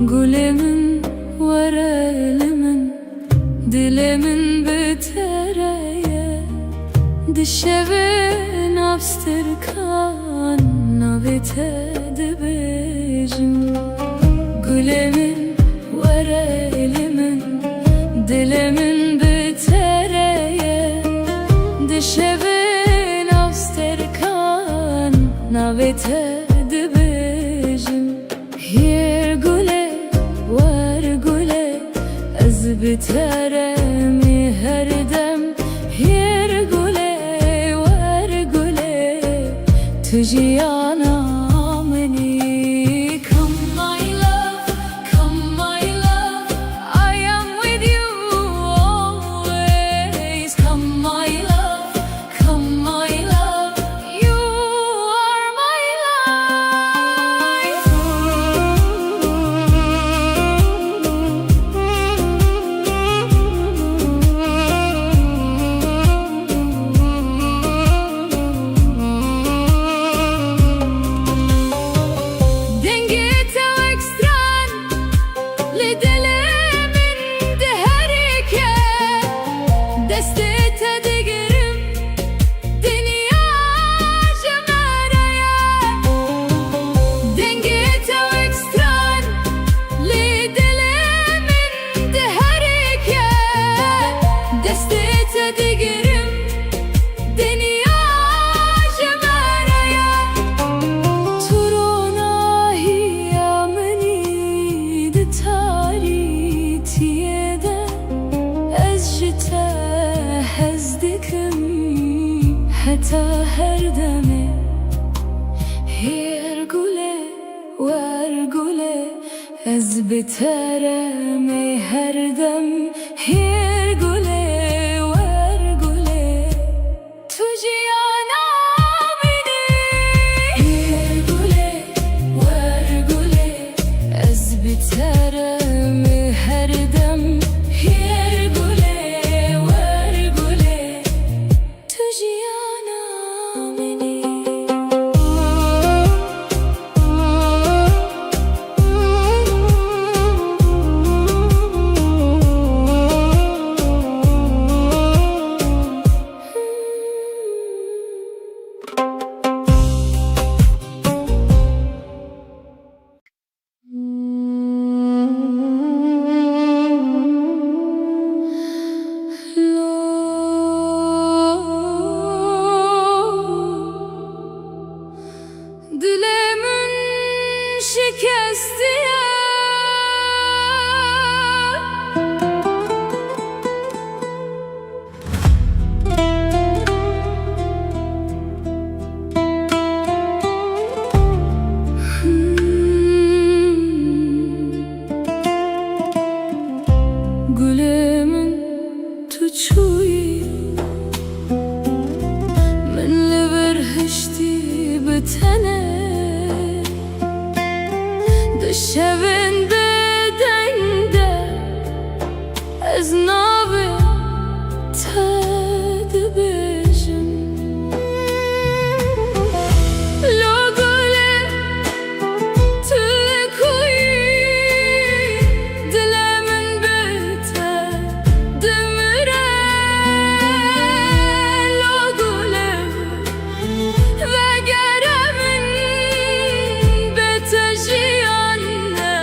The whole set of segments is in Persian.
Gülemin var elimin, dilimin bitereye, dişevin abstırkan navitedi bejim. Gülemin var elimin, dilimin bitereye, dişevin abstırkan navitedi bejim. Yer güle var güle ez biteremi her dem. Yer güle var güle tujiyana meni. Come my love, come my love, I am with you always. Come my love, come my love, you are my life. Dengete ve ekstran lidelemin deherike, destete digerim dünya cemereye. Dengete ve ekstran lidelemin deherike, destete digerim dünya cemereye. Turona hiyameni de taritiyede, ez jite hezdikim heta her deme. Yer güle var güle ez biteremi her dem. Yer güle var güle tujiyana beni. Yer güle var güle ez biteremi her dem. Yer güle var güle tujiyana beni. Dilemin şikesti ya, gülemin tuçuyi minli berhişti bitene. Dışevin bedende ez nabe tedi bejim. Lo güle tüle kuyi dilemin bite demire. Lo güle ve geremin bete jiyanne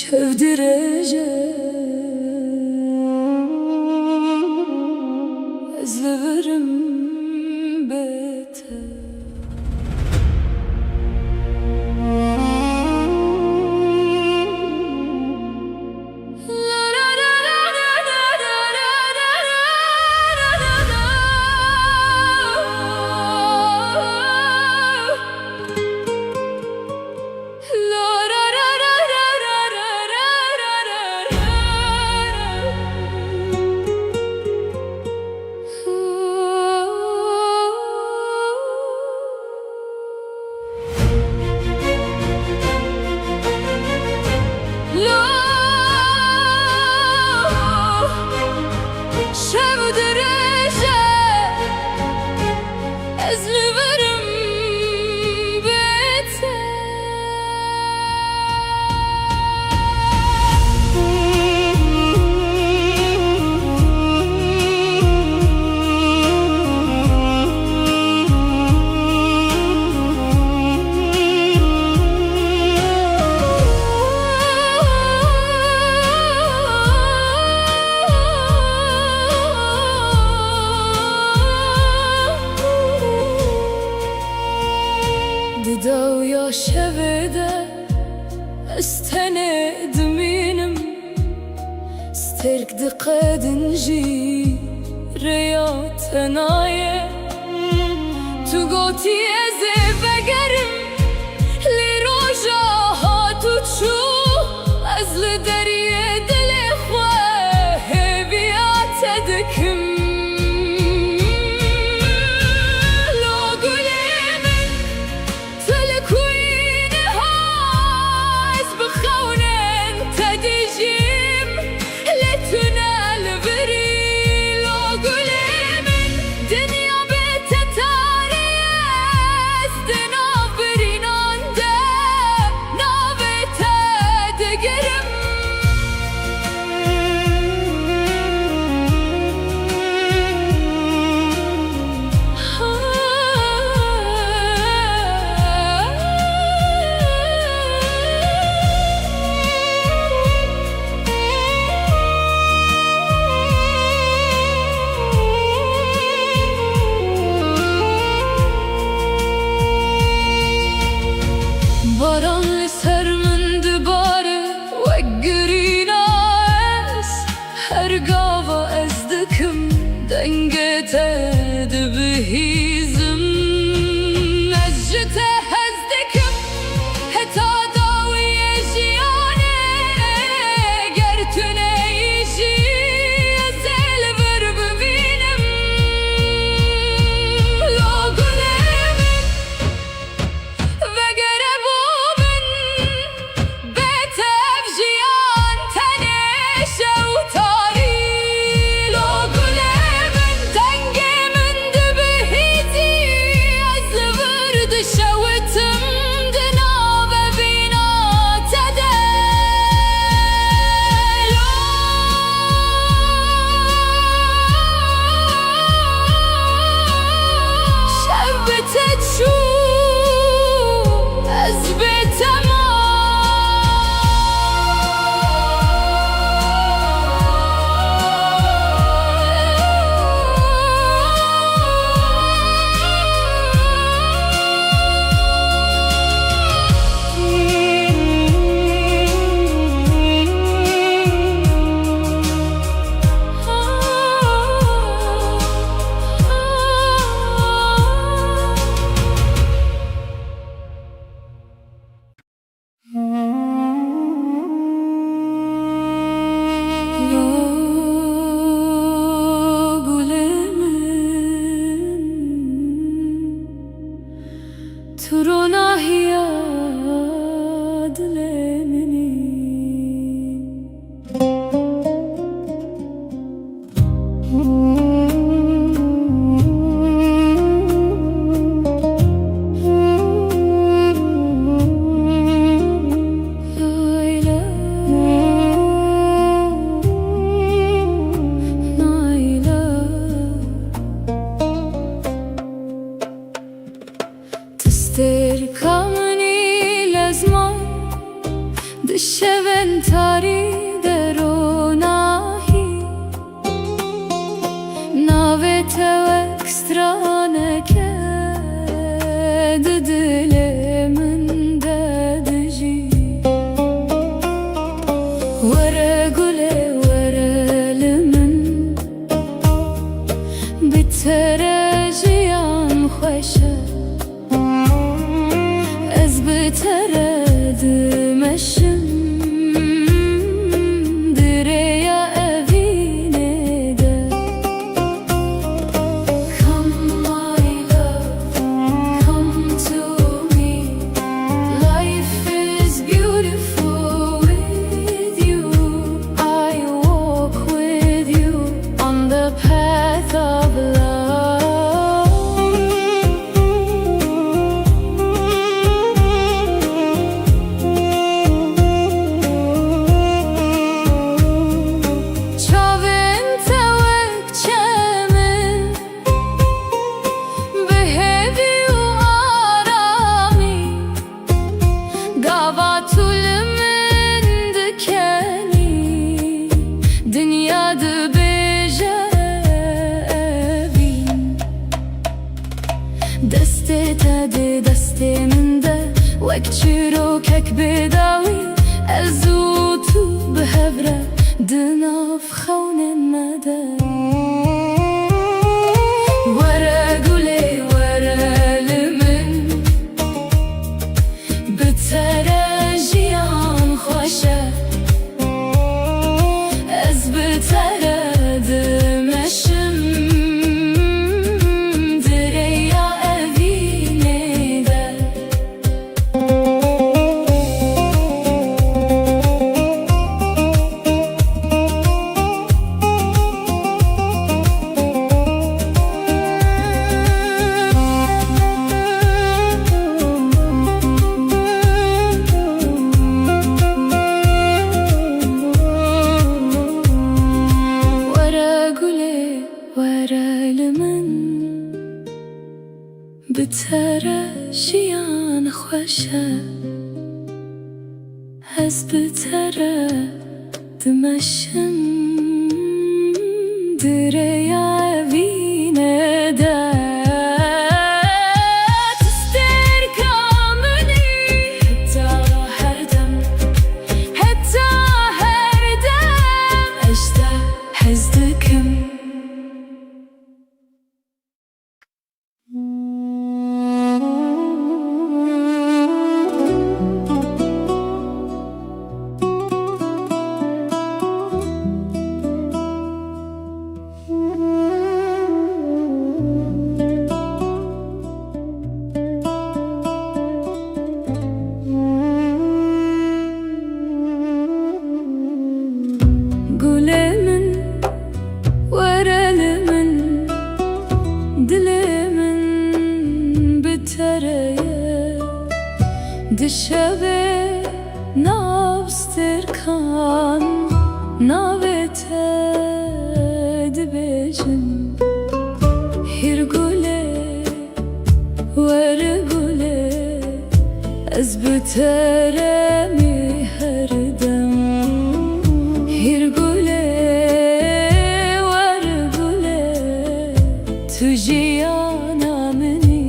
şevdireceğim ezlerim beter. دو يا شبده استند منم استرك دقاد نجي ريات نايه تو قوتي ازي بقرم لروجا هاتو تشو ازل دريه دل اخوه بيات دكم بهيزم نجته هزدكم هتا داوي جيانه قرتنا يجي زل برب بينم لو قلمن وقربو من بيتف جيان تنش وطاري لو قلمن تنقي شوتم دناب بينا تدلو شبتت شو أزبت تستركمني لازمان دشة ekstraneke dilimin dedici Vere gule verelimin bitere jiyan xoşe Ez bitere dimeşim دسته تدي دسته من ده وكتشيرو كك بداوي الزوتو بهبرة دناف خون الندى ورا قولي ورا لمن بتراجيان خوشة از بترد مشم بتره جیان خوشه از بتره دمشم دره یا وینه ده تستر کامنی حتی هر دم اشته حزدکم Dışarı navstırkan navete dibecim Hirgule vergule ez bitere mi herdem Hirgule vergule tujiyana meni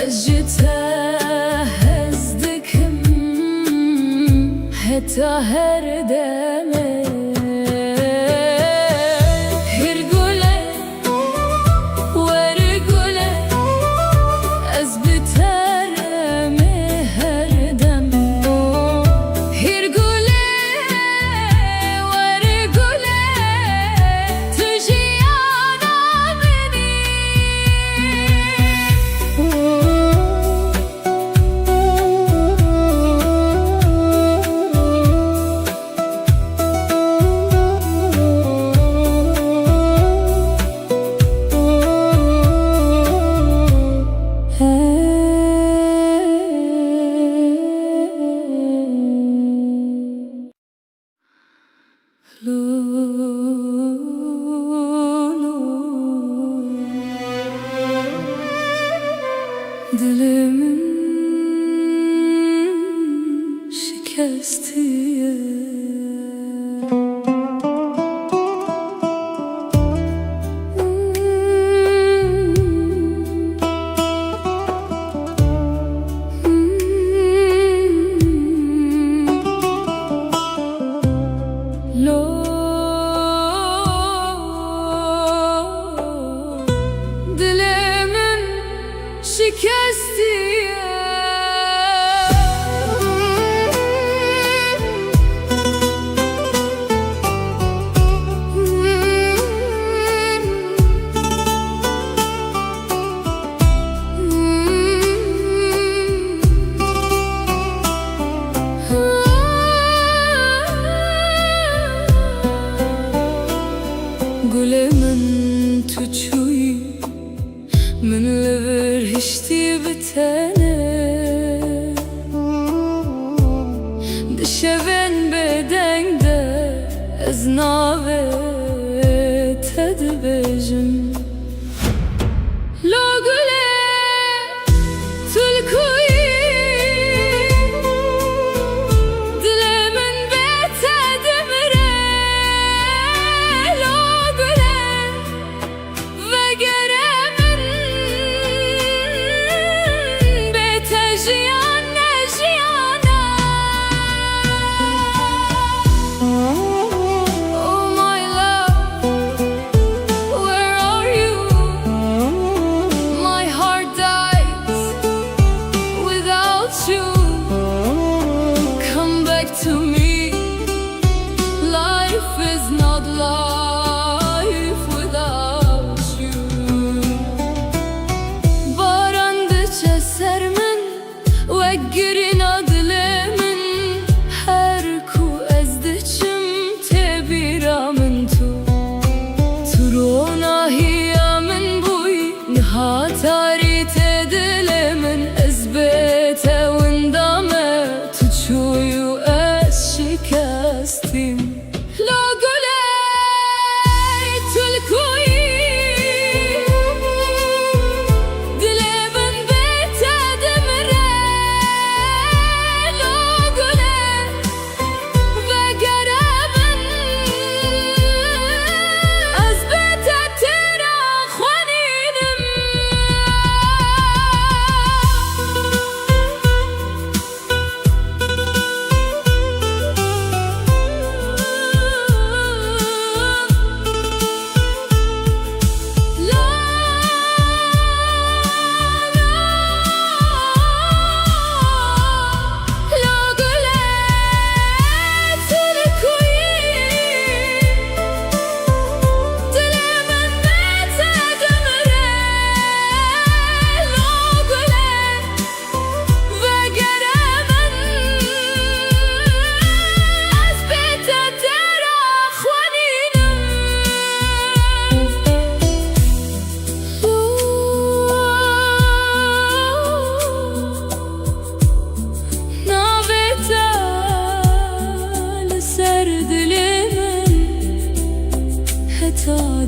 Acıta حتى هردمه Dilimin şikestiye şikestiye Gülemin tuçuyu من لبرهشتي بتانه دشبن بدنگ ده از ناوه تدبجم لو گله تلکوی دل من بتدمره لو گله وگره to me, life is not life without you. Barandıça sermin ve girin adlemin her ku ezdiçim tebiramın turona hiyamin buy nihatari tedilemin ezbete windame tuçuyu شکستیم لا گله تلکوی دل من بتدمره لا گله وگره من از بتترا خوانینم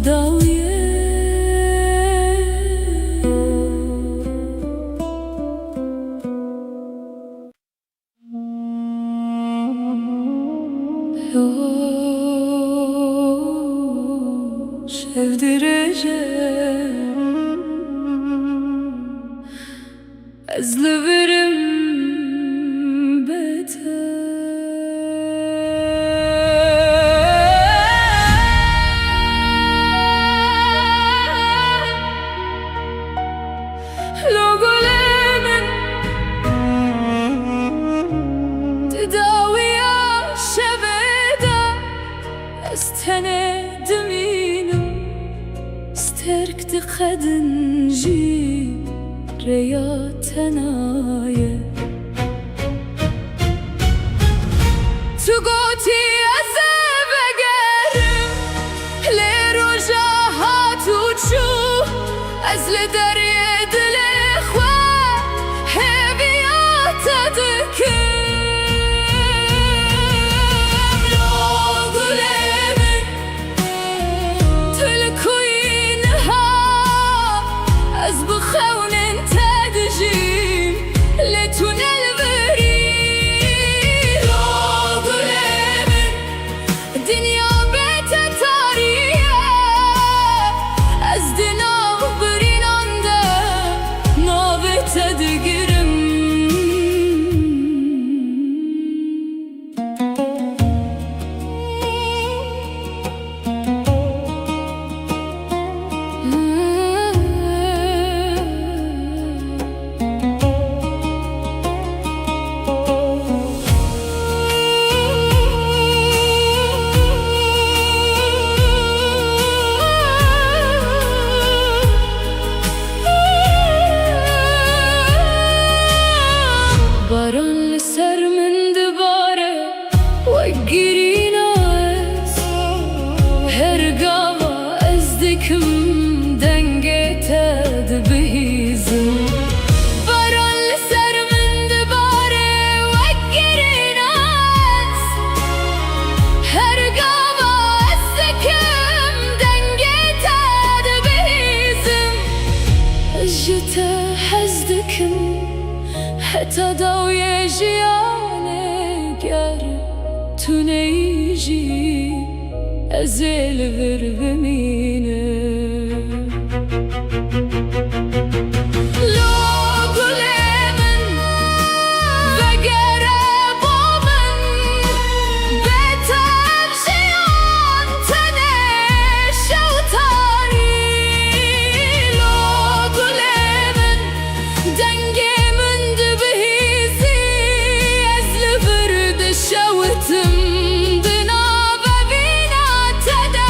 داویه sevdireceğim ezli verim beter لو قلمن تداوي شبدا استند مينم استرك تقدن جي رياتنايا تقوتي أزب أقرم لرجاهات وتشو أزل دريد الإخوة هبيات أدكم لو قلمن تلكوينها أزبخون تدجيم لتنال باران لسر من دباره وقري ناس هرقاوا ازدكم دنگتا دبهيزم باران لسر من دباره وقري ناس هرقاوا ازدكم دنگتا دبهيزم اجتا حزدكم حتى ضوي جيانك يارب تنيجي أزيل غرب مينه لو قلمن بقرب ومن بتر جيان تنش وطاري لو قلمن دنجي شوتم دنابة بينا تدا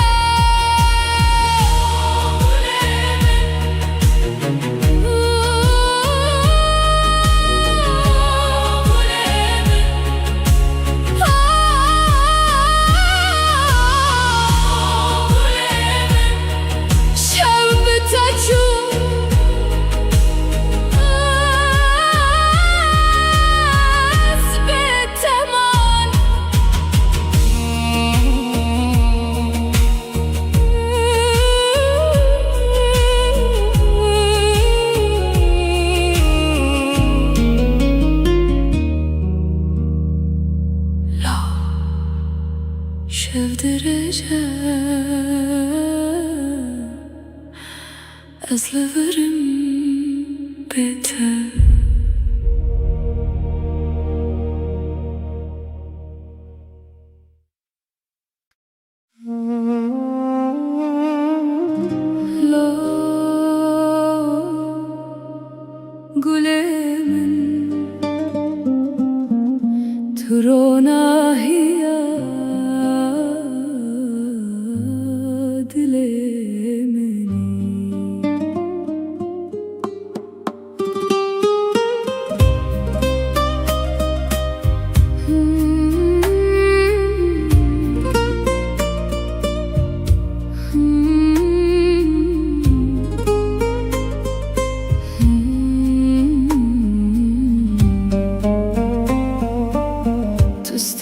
شاف درجة أزلفرم بيتها لو قلمن ترونا هي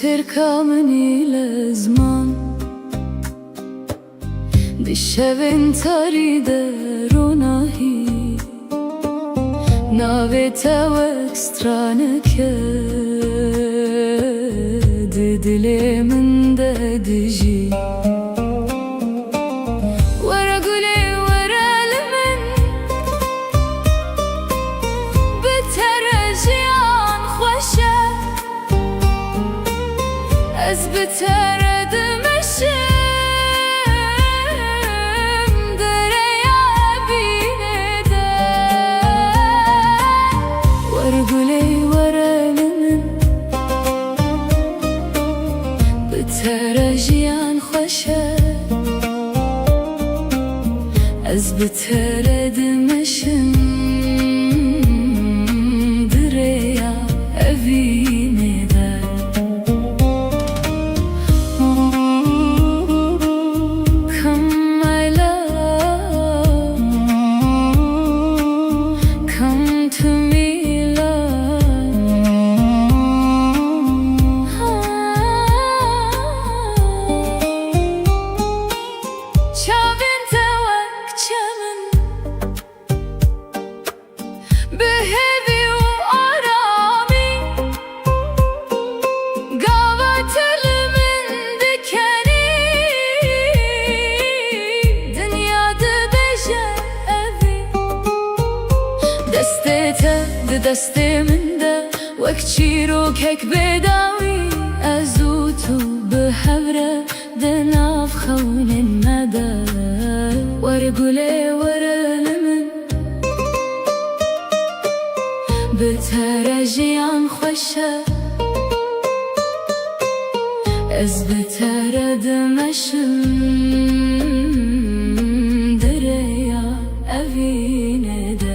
تركمني لزمان بالشبن تريد روناهي ناويتا واكسترانك ددلي من ددجي ورا قولي ورا لمن بترجيان خوشة أزبترد مشي دريا بيندا بتردمشم دریا evine de Come my love, come to me دسته من ده وکچی رو کک بداوی ازوتو به هوره دناف خون مده ورگوله ورلمن بترجیان خوشه از بتردمشم دریا evine de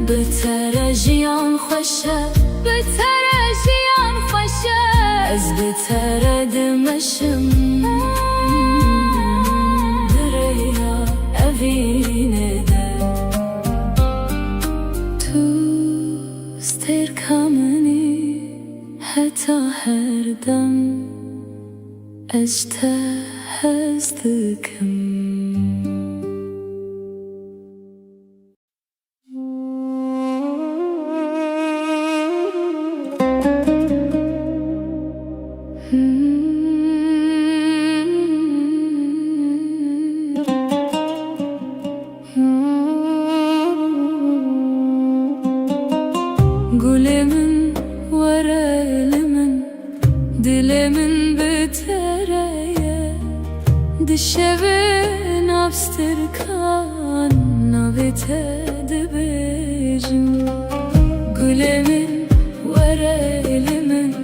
بترجیان خوشه بترجیان خوشه از بتردمشم دریا evine de تو استرکامنی حتی هر دم اجتهزدکم Gülümün var elimin dilimin bitereye dişevin abstırkan navitedi bejim Gülümün var elimin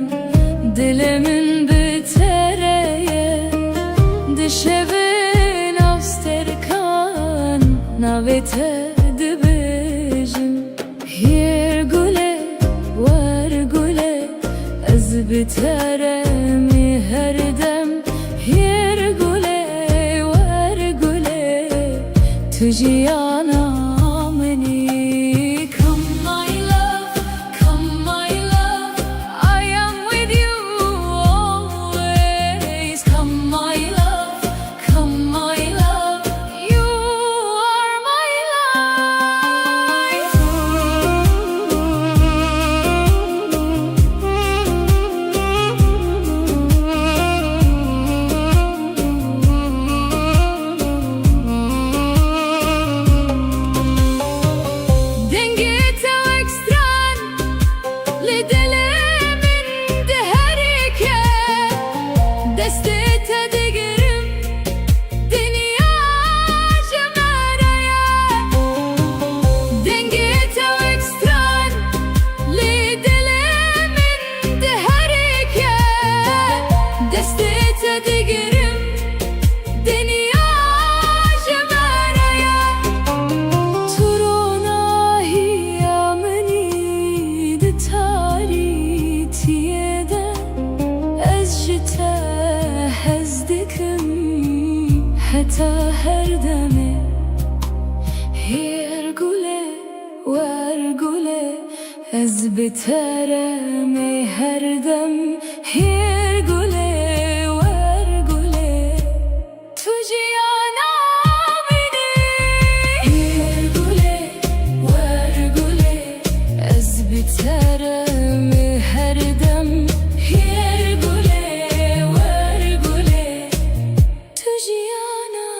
dilimin bitereye dişevin abstırkan navitedi bejim Yer güle var güle az biteremi her dem Yer güle var güle tujiyana meni Come my love, come my love I am with you always Come my love, come my love You are my life حتى هردمي هيرقولي وارقولي از بترمي هردم هيرقولي وارقولي تجيانا مني هيرقولي وارقولي از بترمي هردم هيرقولي وارقولي تجيانا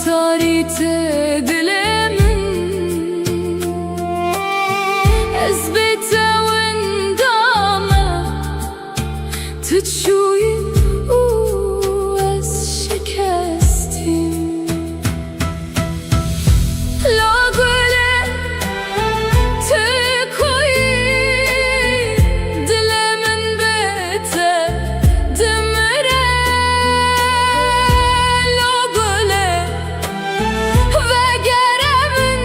تاريته دلمن اثبته وندامه تتشوي واز شكستیم لا گله تکوی دلمن بته دمره لا گله وگرمن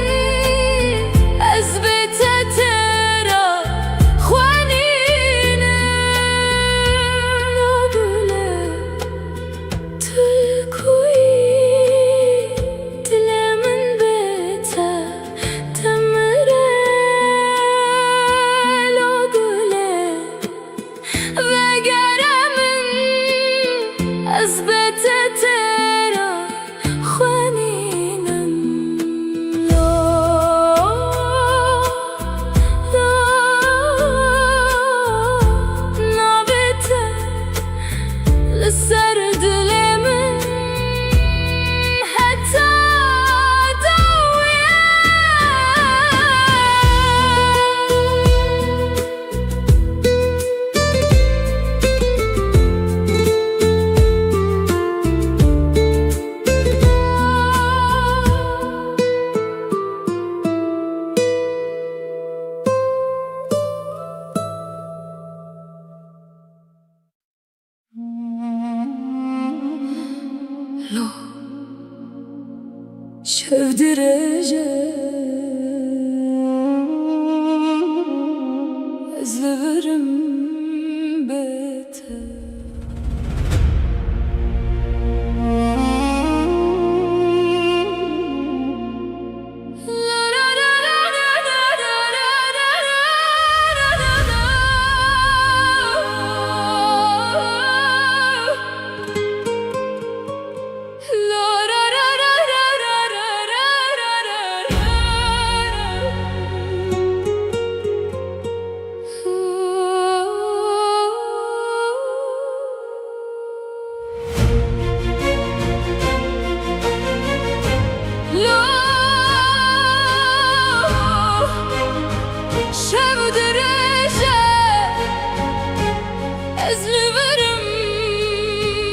از بته ترا خوانینه لا گله تکوی دلمن بته دمره لا گله وگرمن از بته ترا خوانینم لا نابته لسر دلمن حتی دویه لو شف درجة أزلفرم بيته شب درجة أزلفرم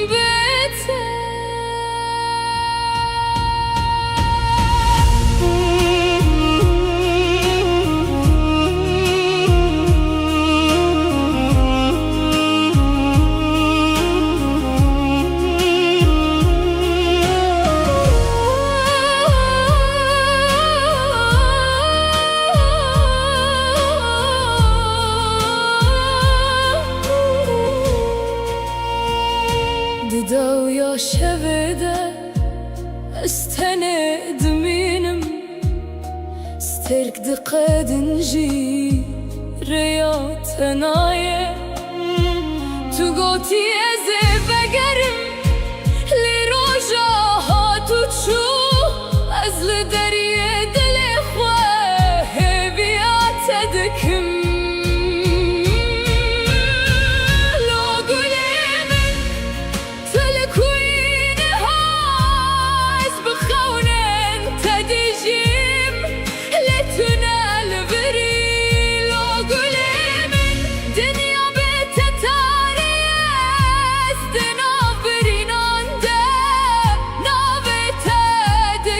بيته ددا ويا شبده استند مينم سترك دقة دنجي رياض تناية تقوتي ازي بقرم لروجا هاتو تشو ازل دريه دلي خواه بيات دكم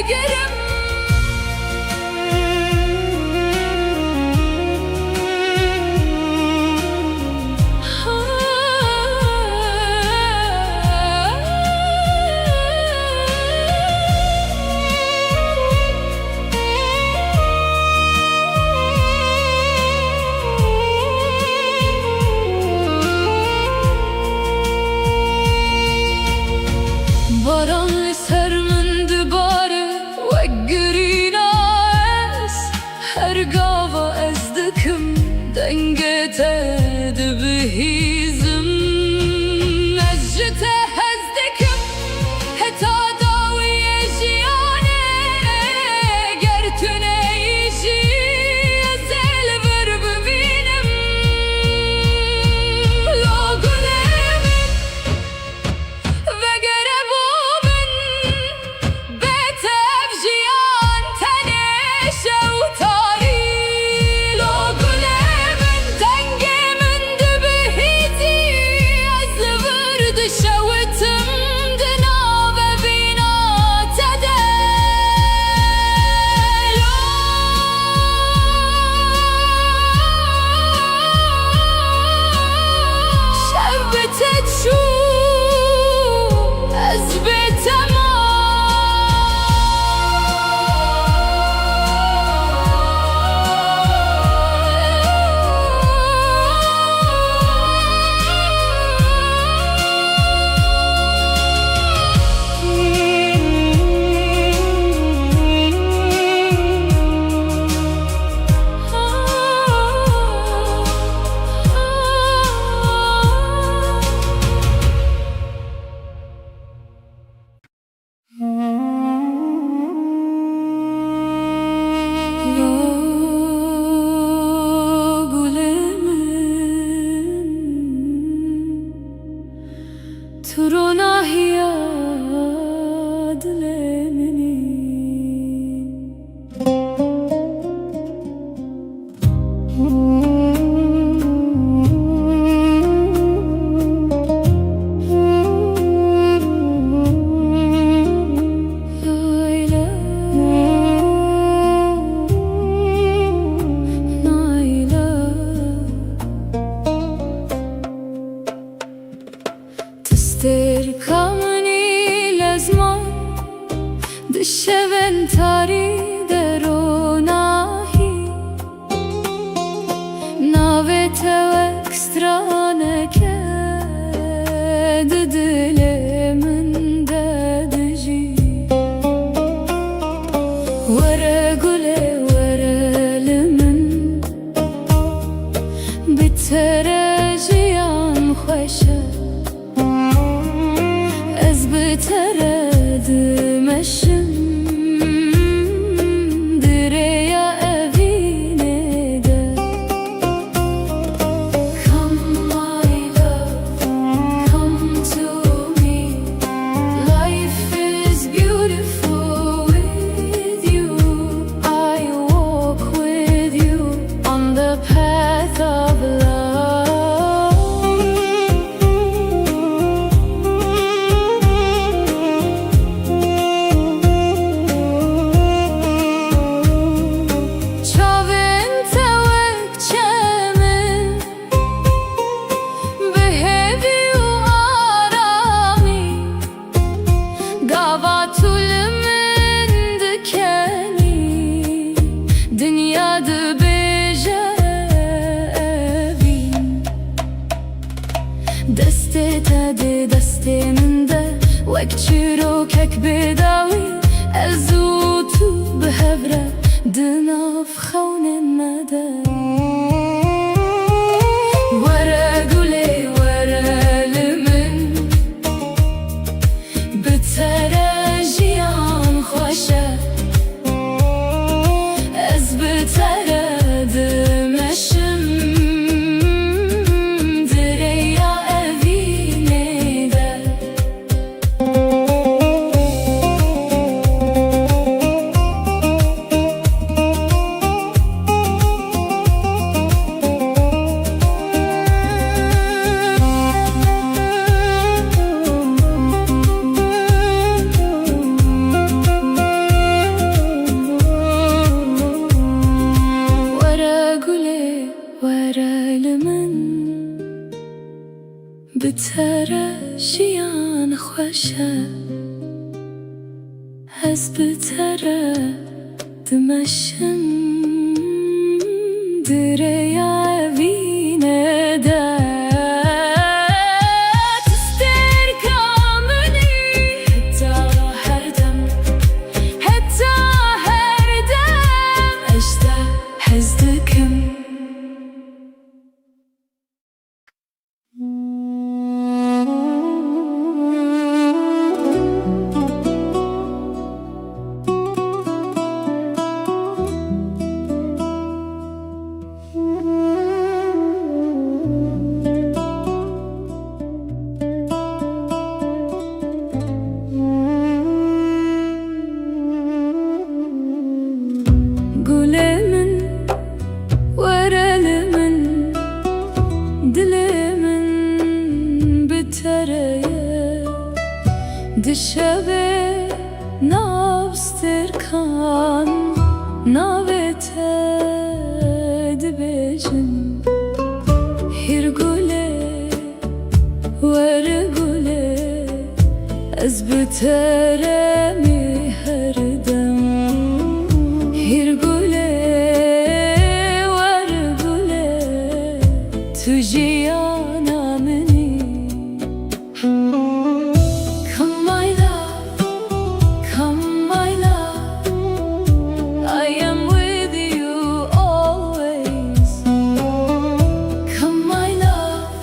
قرم Dışeventari deronahi Navete ekstraneke Dilimin dedici Vere gule verelimin Bitereciyan xoşe Ez biteredim eşim Direya evine de Come my love, come to me Life is beautiful with you I walk with you on the path of love Dünyada bejevin Deste tedi desteminde Vek çirokek bedawi Ezutu behevre Dınaf xawnen mede Were gule were limin Bitere jiyan xoşe Ez biteredim eşim Direya evine de Bitere jiyan xoşe Ez biteredim eşim Direya evine de Tüster kamuni Heta her dem Heta her dem Ejde hezdikim Gülemin, verelimin, dilimin bitereye Dişeve navstirkan, navete dibecin Hir gule, ver gule, ez biteremi her dem Hir gule, ver gule, tu jiyana meni Come my love, come my love I am with you always Come my love,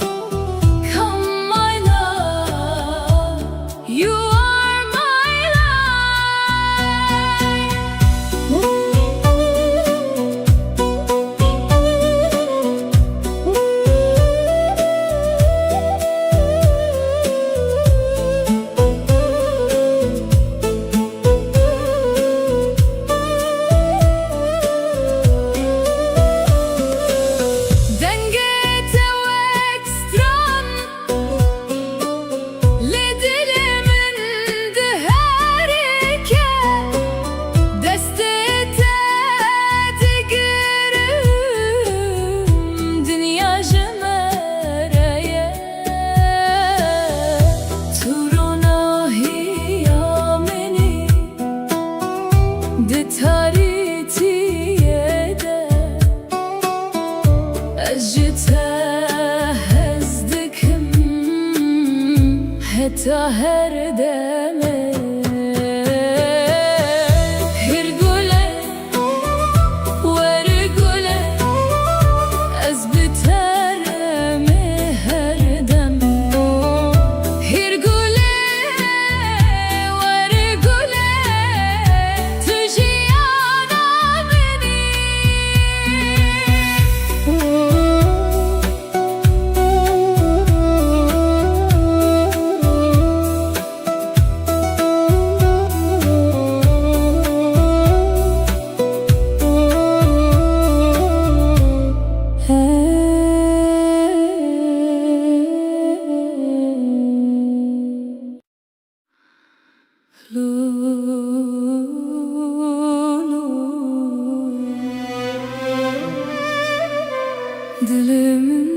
come my love You are my love di taritiye أجيتها هزدكم حتى هردمه هرقولة ورقولة أزبترمي هردم هرقولة ورقولة تجي أنا مني Dilimin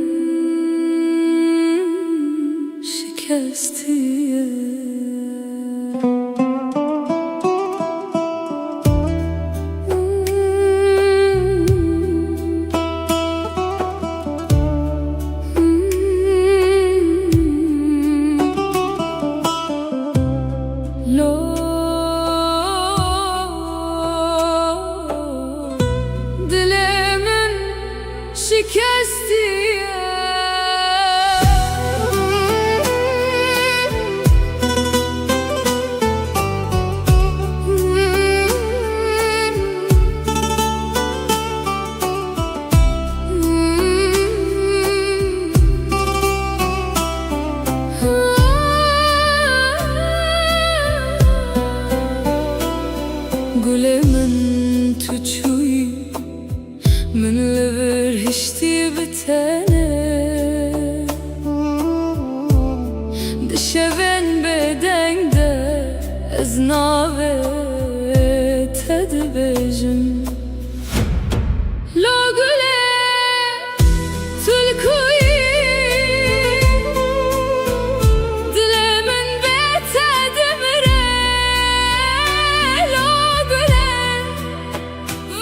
şikestiye Dilimin şikestiye Gulemin tuçuy من لبر هشتي بتانه دشبن بدنگ ده از ناوه تدبجم لو گله تلکوی دل من بتدمره لو گله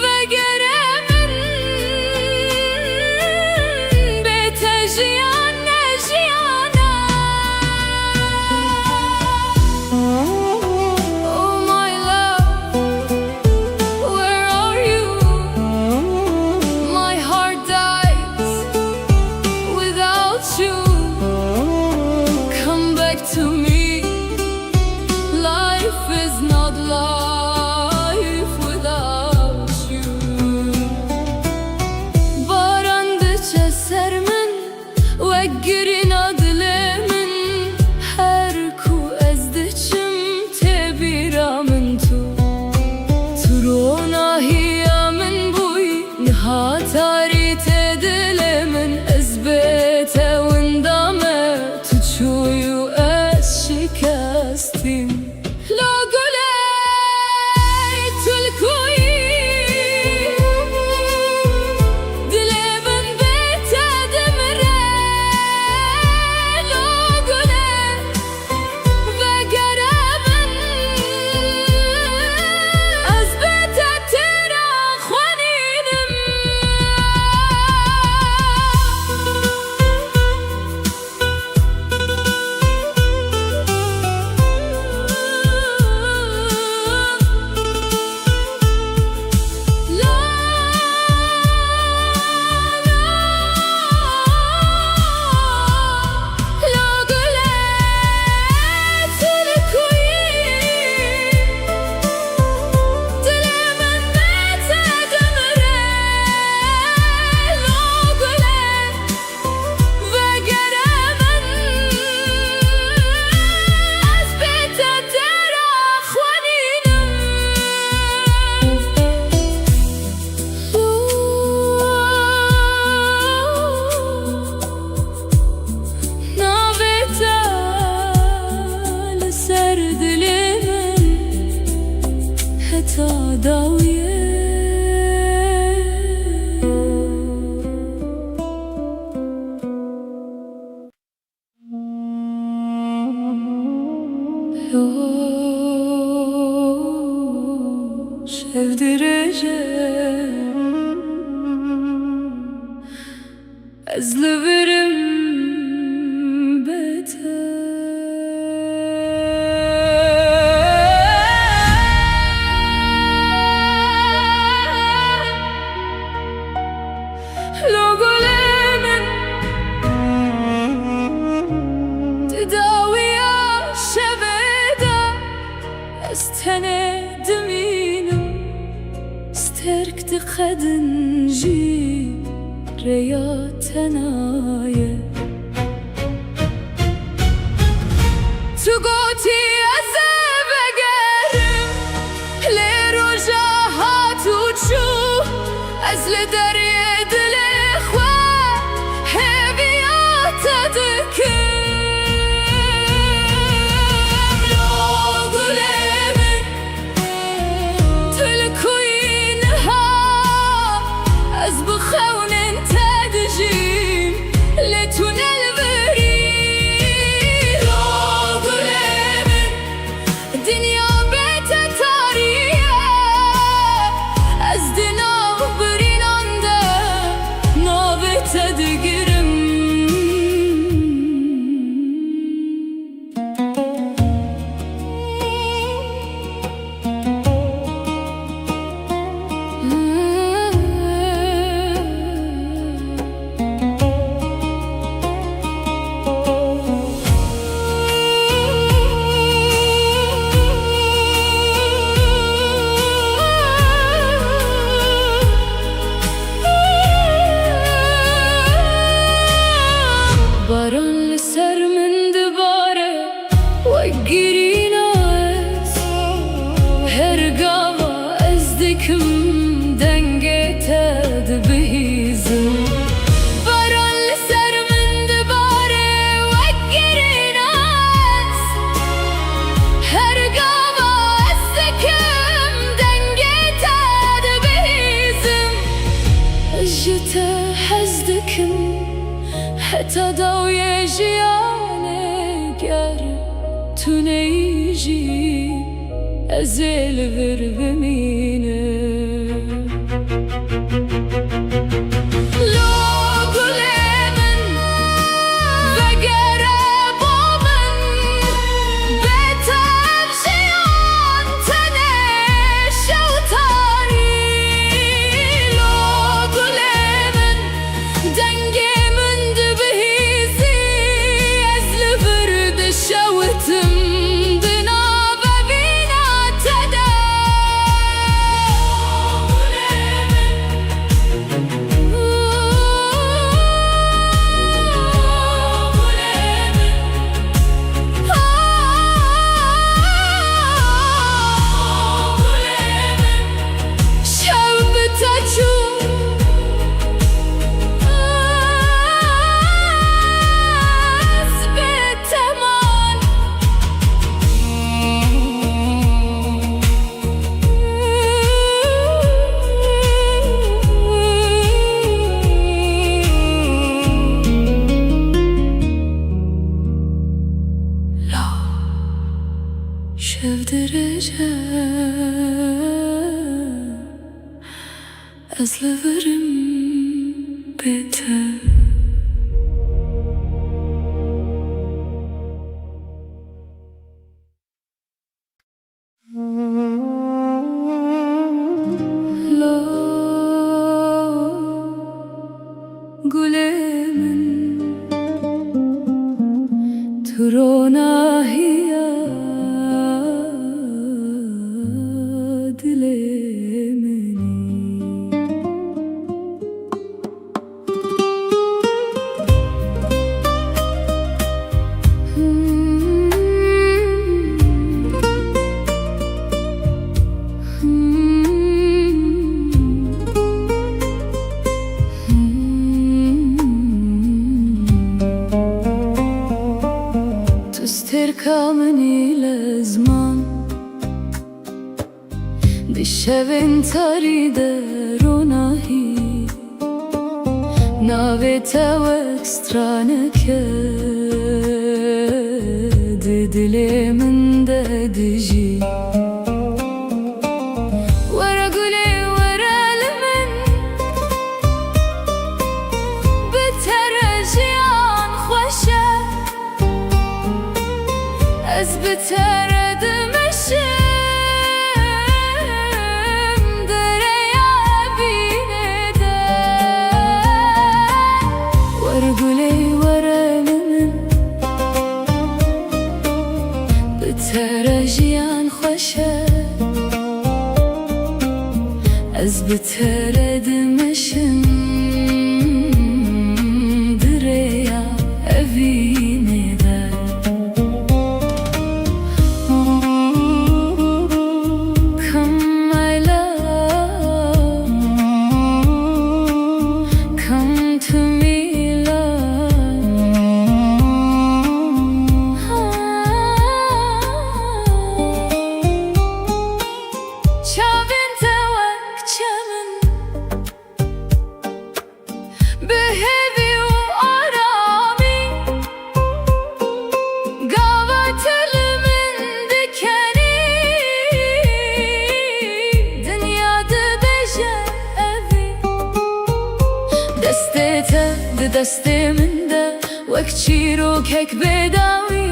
وگره To me, life is not life without you. Barandıça sermin ve girin adlemin her ku ezdiçim tebiramın tu turona hiyamin buy nihatari tedilemin ezbete windame tuçuyu شکستیم لو گله تلکوی دل من بتدمره لو گله وگره من از بتتر خوانیدم داویه şevdireceğim ezleverim استند مینم استرك تقدن جي رياتنايا تو قوتي أزبقرم لرجاها تشوف أزل دري دلخوة هبيات تذكر Baran ser min dibare وقري ناس هرقاوا ازدكم دنقيت دبهيزم باران لسر من دباره وقري ناس هرقاوا ازدكم دنقيت دبهيزم جتا حزدكم حتى ضو يجيانك يارب تنيجي أزيل غرب مينه شفدرجم أزلفرم بيتر لا قلمن ترونا هي تستركمني لزمان دشوين تاريد روناهي ناويتا واكسترانك ددلي من ددجي Ez biteredimešim Direja evine de Come my love, come to me love. Çavin tevak çemin Behevi u arami Gavat elimin dikeni Dünyada beje evi Destete de desteminde Vek çiro kek bedavi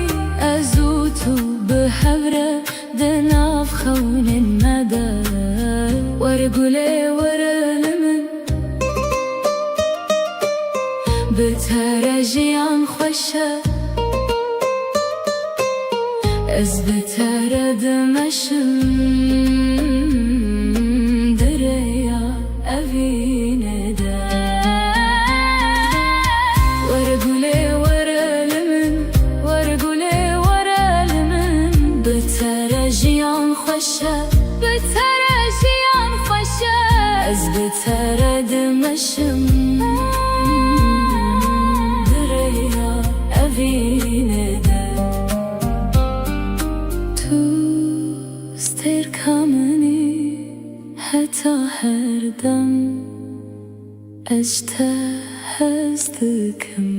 Ezutu behevre de nav khawnin mada Wargule waralimin بترجيان خوشه از بتردمشم دریا evine de Wargule waralimin Wargule waralimin بترجيان خوشه بترجيان خوشه از بتردمشم حتى هردم أجتهزتكم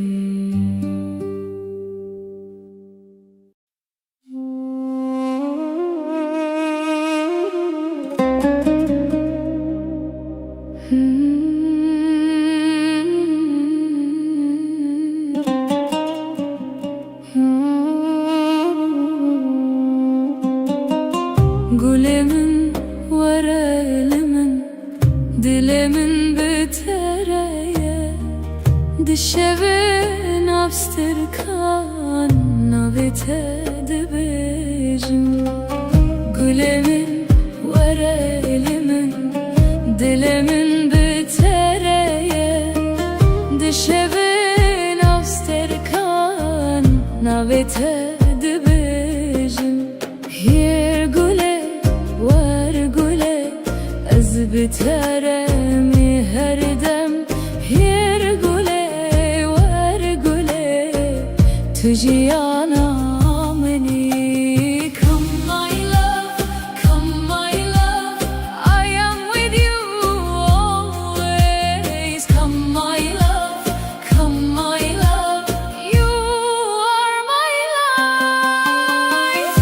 Gülemin varelimin Dilemin bitereye Dişevin abstirkan Navite dibejim Gülemin varelimin Dilemin bitereye Dişevin abstirkan Navite dibejim Yer güle var güle Ez biteremi her dem Yer güle var güle Tujiyana meni Come my love, come my love I am with you always Come my love, come my love You are my life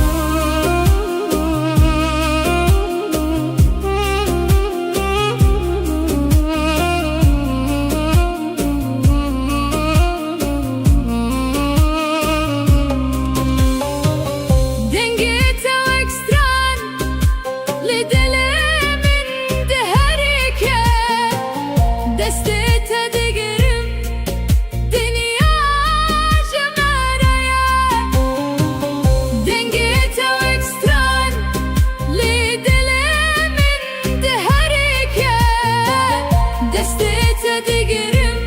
Dengete ekstran Lidelemin deherike Destete digerim Dünya cemereye Dengete ekstran Lidelemin deherike Destete digerim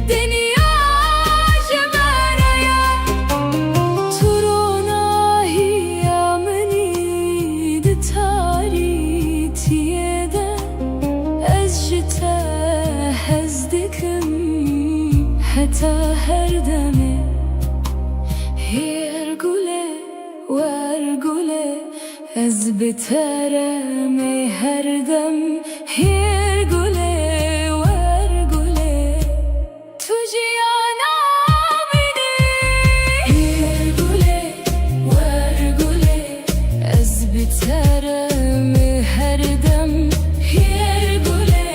Dünya cemereye Turona hiyameni de taritiyede Ez jite hezdikim Heta her demi Her gule ver gule Ez biteremi her dem Her gule ver gule Tujiyana beni Her gule ver gule Ez biteremi her dem Her gule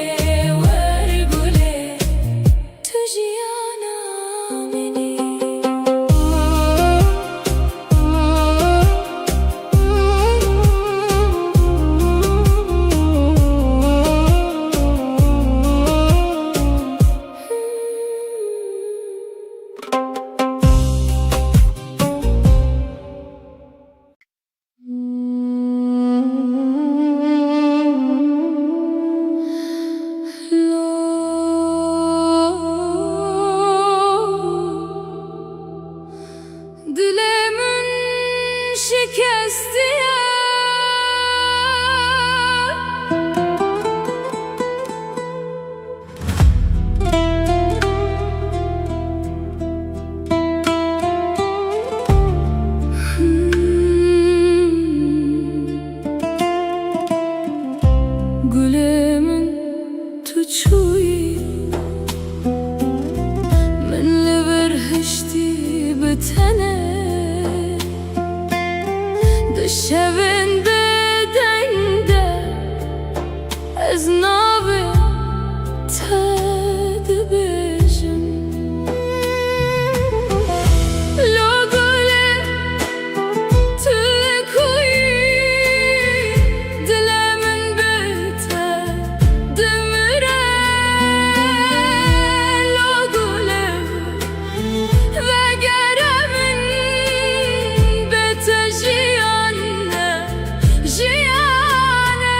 ver gule Tujiyana beni قلمن تشوي من لبرهشتي بتنه دشبن بدنده از نابه تدبجم لو قوله تلكوي دل من بته دمره لو قوله وگره من بته جیانه جیانه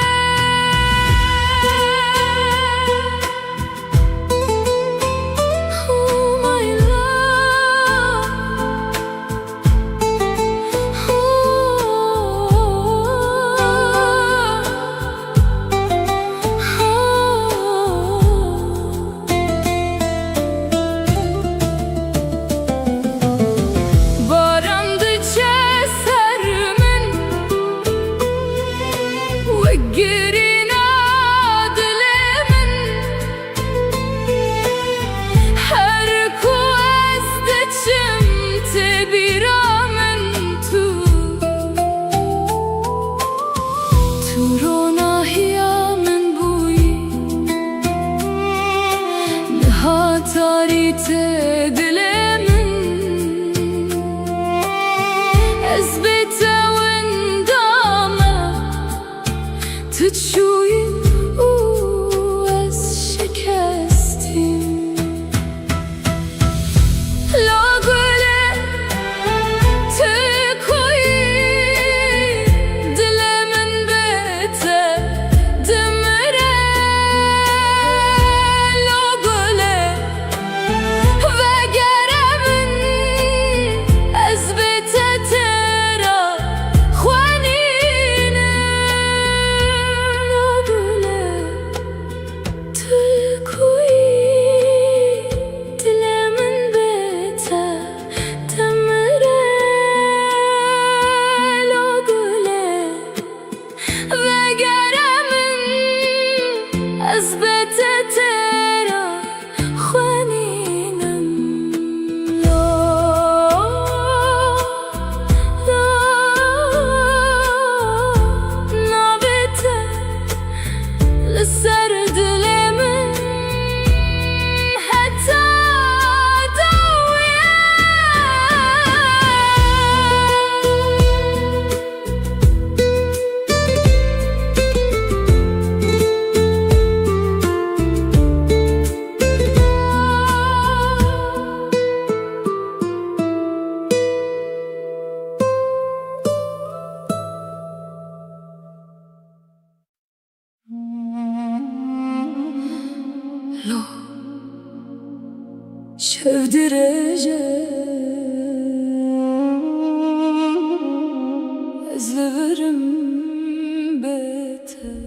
تاريت دلمن أثبت وندامة تتشوي وأس شكستي لو قوله تكوي دلمن بته دمره أثبت ترى خوانينم لا لا نابته لسر دلمن حتى لو شاف درجة أزلفرم بيته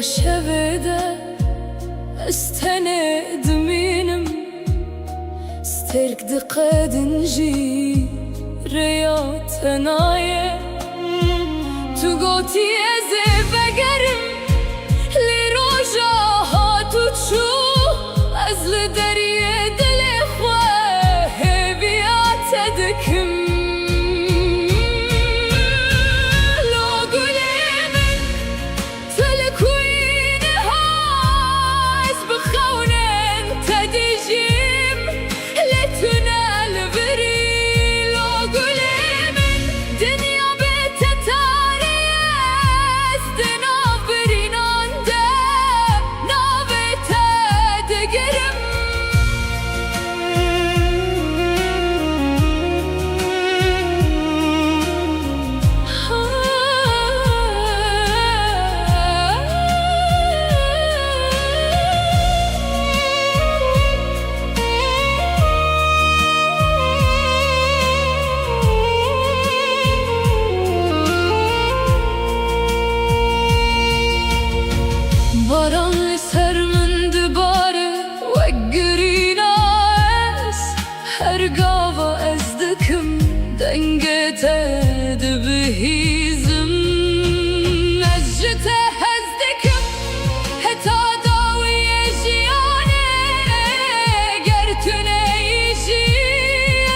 شبده استند منم استرك دقاد نجي رياض نايه تو گوتی از بگرم لی روژا ها تو چو از لدریه دل خواه بیات دکم لو گلی من تلکوین هاز بخونن تدیجیم لتنا البری لو گلی من دنیا بتتاری است نابرینان ده نابتا دگرم باران سر من دباره و گرینا است هر گاوا از دکم دنگت دبهیزم از جته از دکم حتا داوی جیانه گر تو نیشی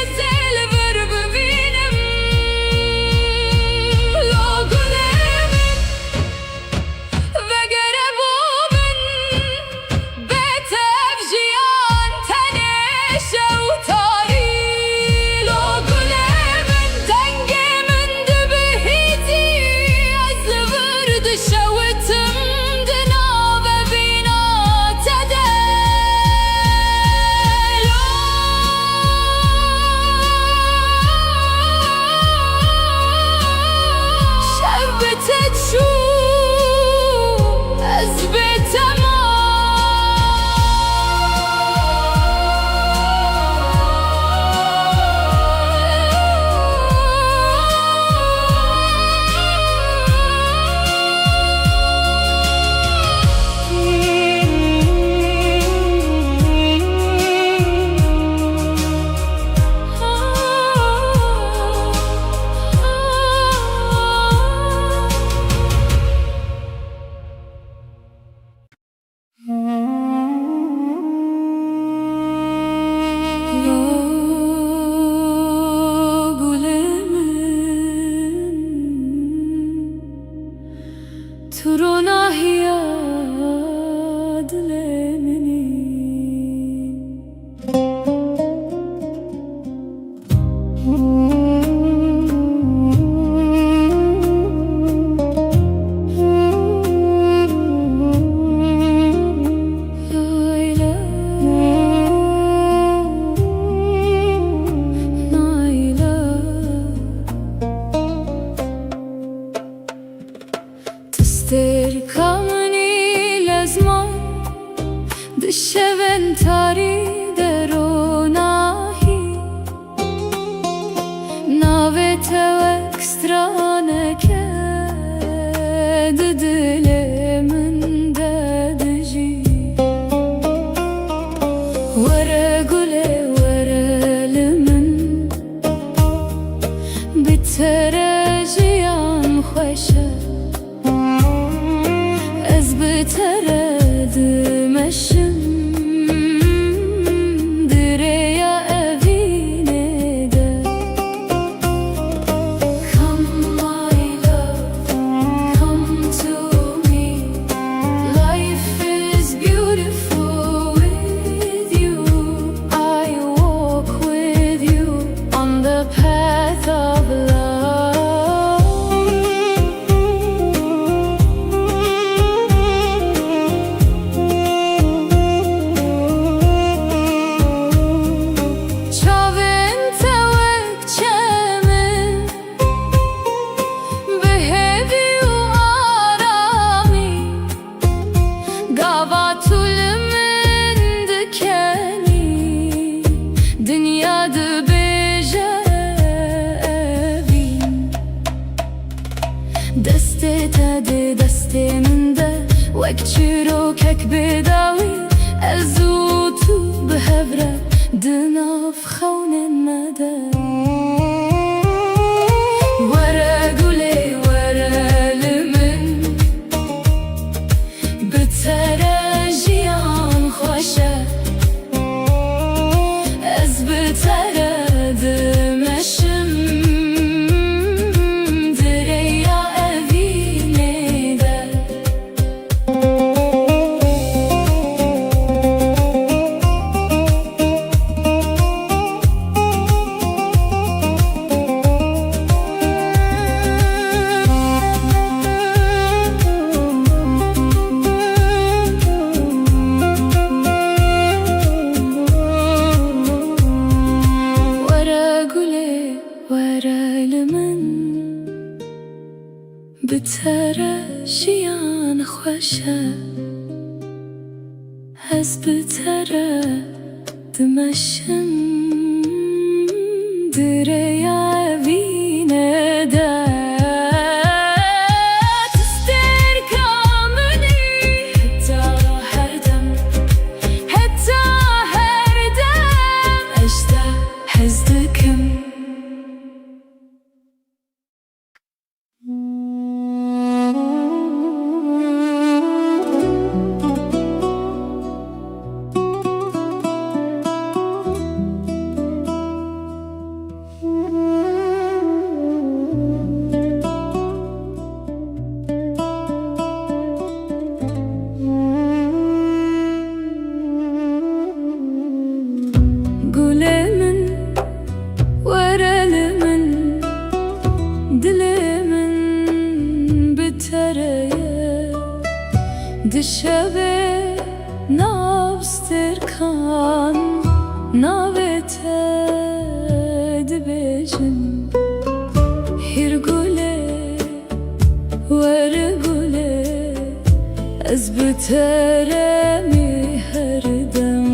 از البر ببینم لو گلم وگره بومن بتف جیان تنش و تاری لو گلم دنگ من دبهیتی از ورد شوتم دنا و بینا تده شب تشو از تو رو نهیاد لمنی تستركمني لازمان دشبن تاري دروناهي ناوت وكسترانك ددل من ددجي ورا قولي ورا لمن بتراجيان خوشه بترد مشم دريا أبيني ده Come my love, come to me Life is beautiful with you I walk with you on the path of love دسته من ده وک چیروکک بداوی ازو تو بهبره دناف خونه نده ورا گوله ورا خوشه از بتره دمشم دریا وینه ده تستر کامنی حتی هر دم اشته حزدکم دشبه نابستر کان ناوته دبیجن هر گله ور گله از بتره می هر دم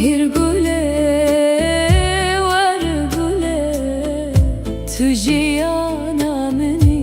هر گله ور گله تو جیانا منی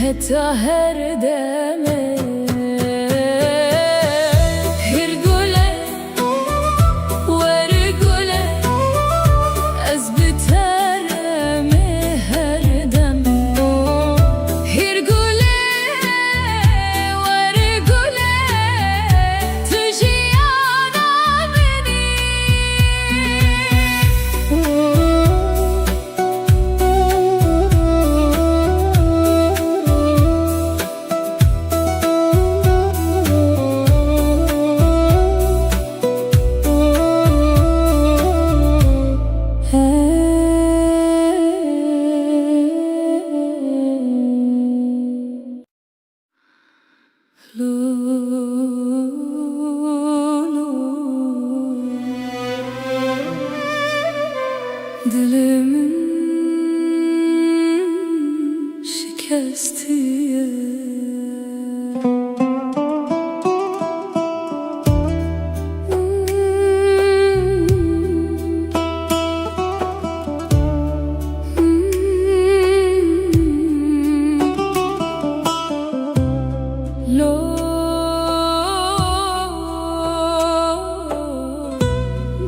حتى هر دمه هر گله ور گله از بترم هر دم هر گله ور گله تو جیانا منی Dilimin şikestiye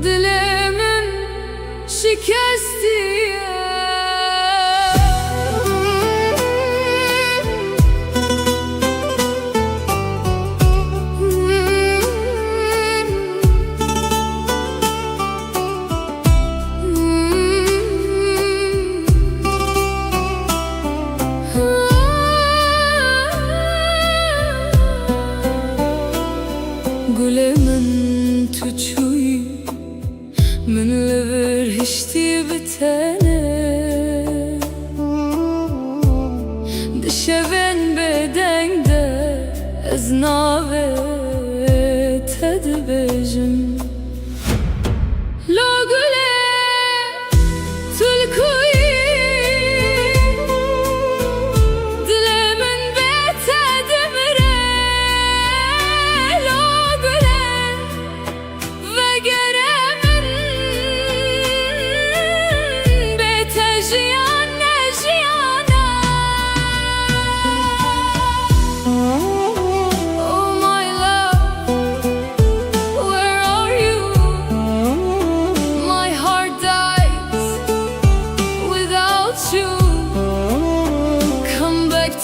Dilimin şikestiye Gülemin tuçuy من لبر هشتی بتنه دشبن بدنگ ده از ناوه تد بجم لو گله تل کوی دل من به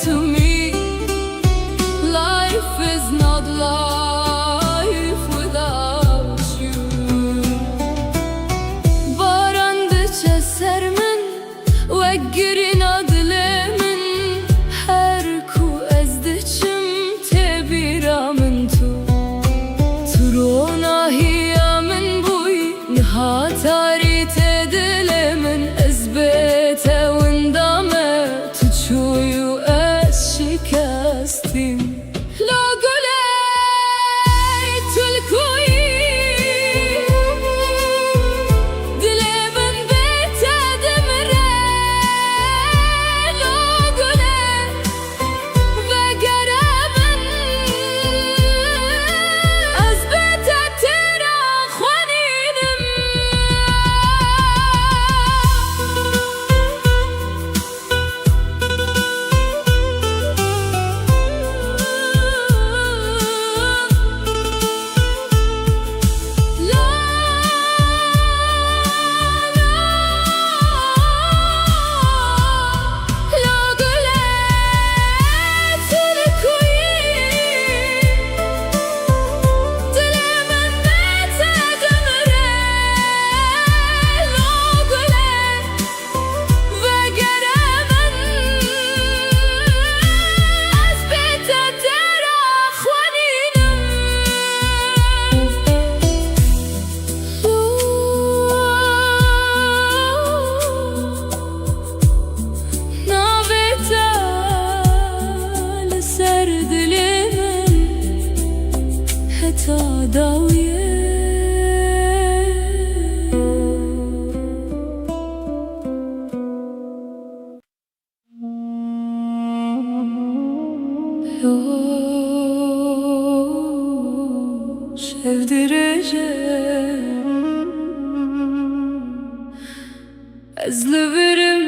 to me. Life is not life without you. Baran diçeser min weggirin adlemin her ku ez diçim tebira min tu turona hiya min buy nihatari tedlemin ezbete windame tuçuyu ez şikastim. Sevdireceğim ezleverim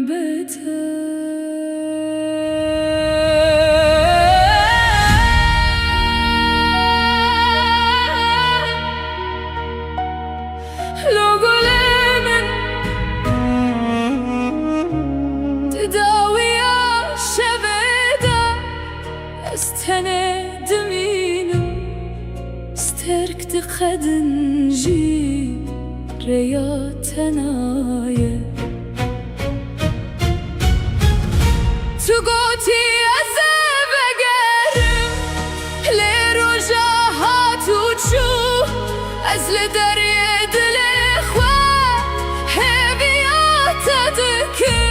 beter. Logolemin tedaviya şeveda estene deminim sterk de khadnji reya tenaye tu goti az begerim le roja hatu chu az le derye dile khwa heviyat adkim.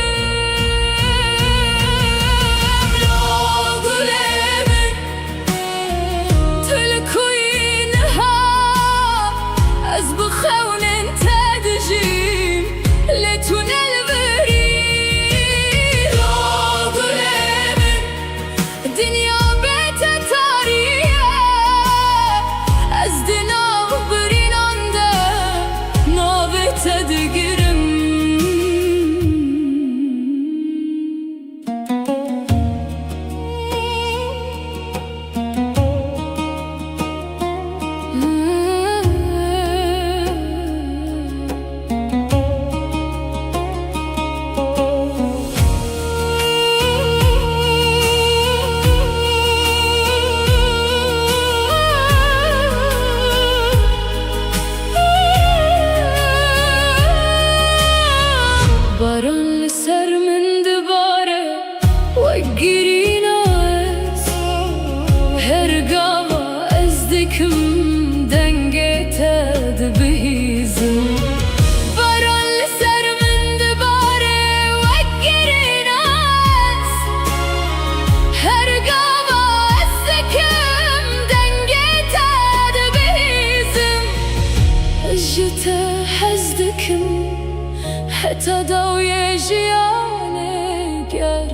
حتى ضوي جياني گر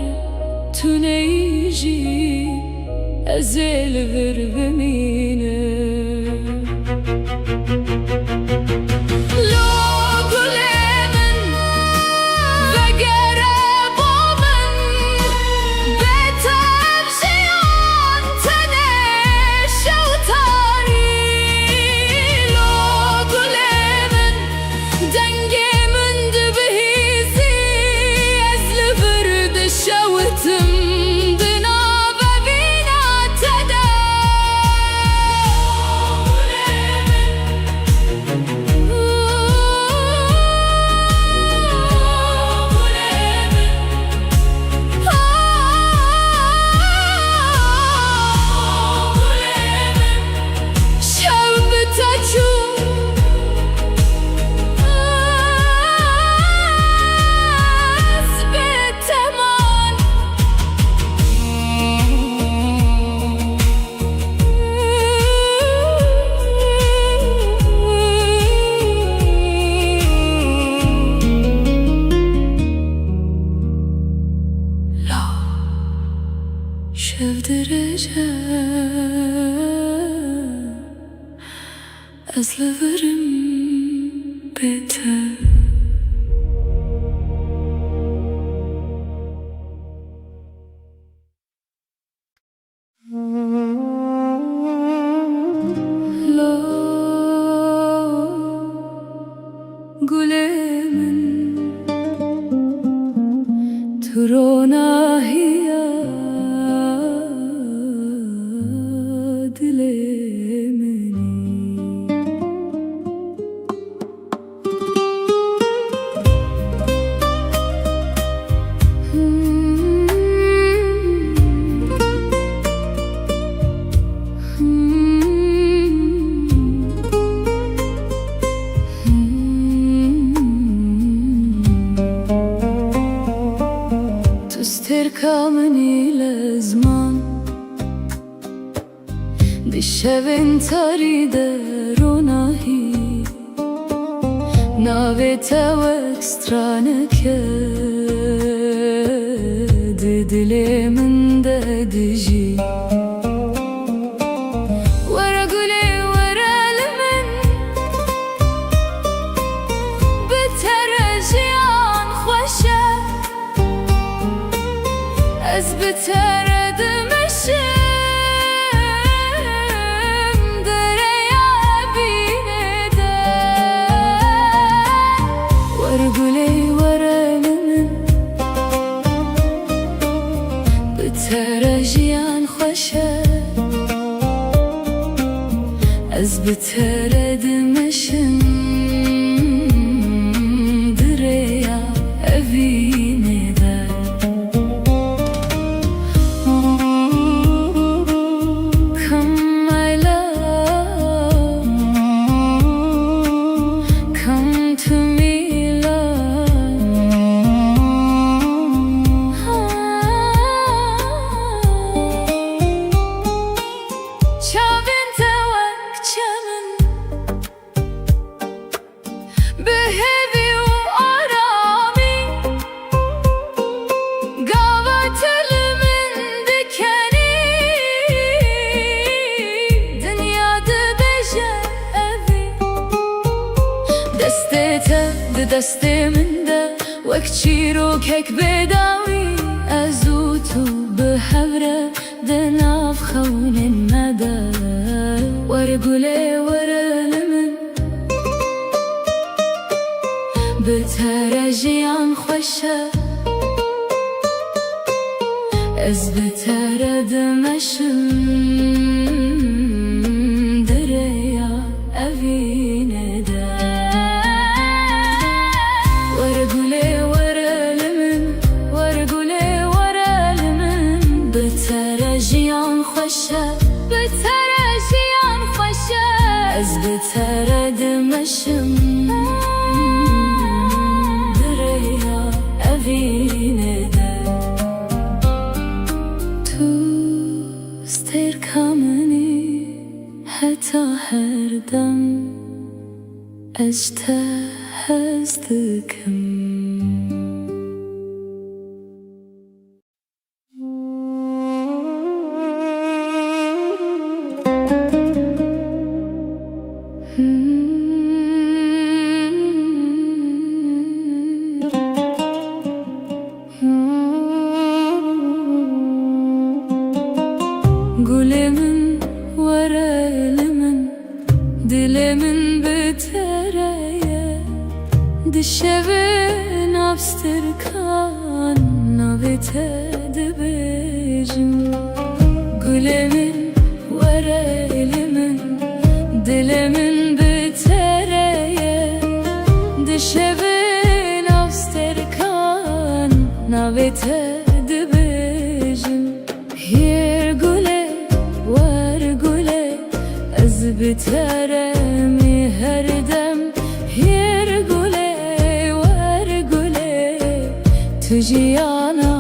تو نیجی ازل ور بمینه show şevdireceğim ezleverim biter. Gülemin turona hiya dilemini تركمني لزمان بشوين تريد روناهي ناويتا واكسترانك دلي من دجي ورا قولي ورا لمن بترجيان خوشه از بتردم الشم دريا بينده ورقولي ورا لمن بترجيان خوشه از بتردم الشم دريا بينده دستي من ده وكتشيروك هيك بداوي أزوتو بحبرة دناف خون المدى ورقولي ورا لمن بترجيان خوشه از بترد مشم دريا أفينه ده بترجيان خوشه از بترد مشم دريا أفينه ده تو استركمني حتى هردم اجتهزتكم Gülemin ورا لمن دلمن بتريا دشبن أبستركان نبتد بجم Gülemin ورا لمن دلمن بتريا دشبن أبستركان نبتد بجم Hier gule var gule az biteremi her dem Hier gule var gule tujiyana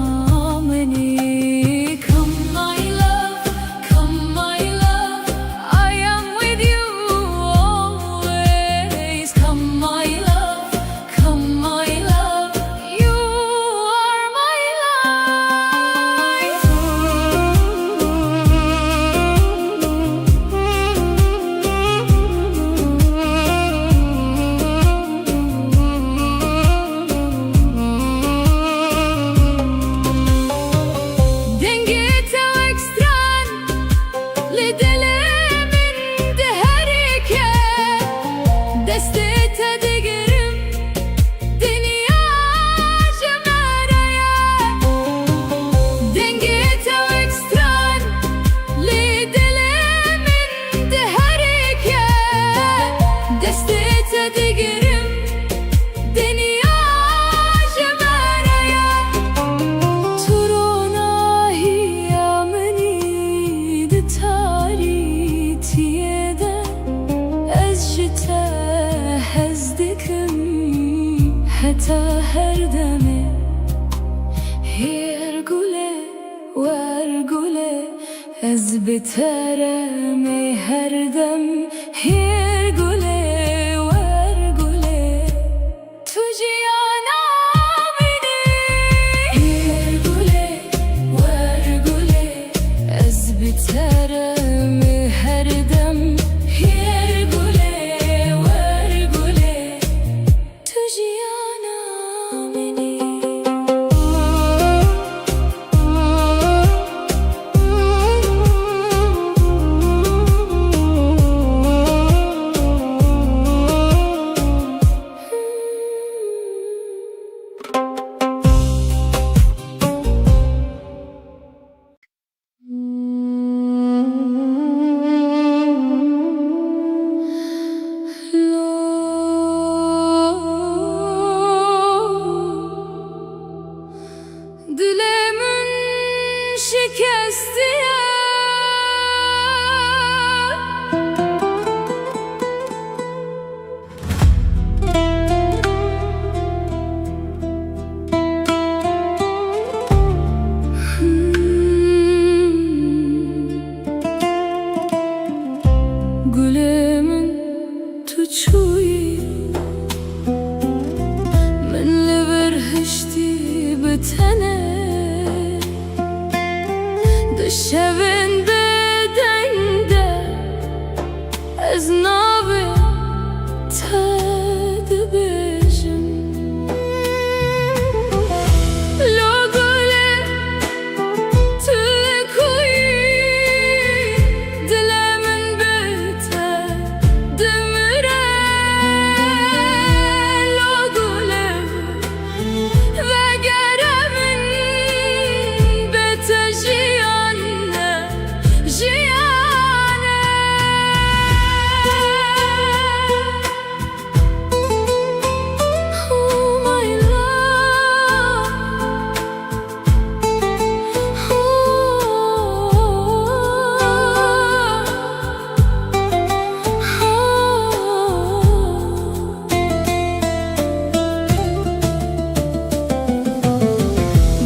تا هر دمه هیر گله ور گله از بترم هر دم هیر گله ور گله تو جیانا بینی هیر گله ور گله از بترم هر دم هیر گله ور گله تو جیانا بینی Dilemin şikesti Gülemin tuçuyi من لبرهشتی به تنه دشونده دنده از نابه تد بجم لگله تلکوی دلمن بته دمره لگله وگرمن بته جیانه جیانه Oh my love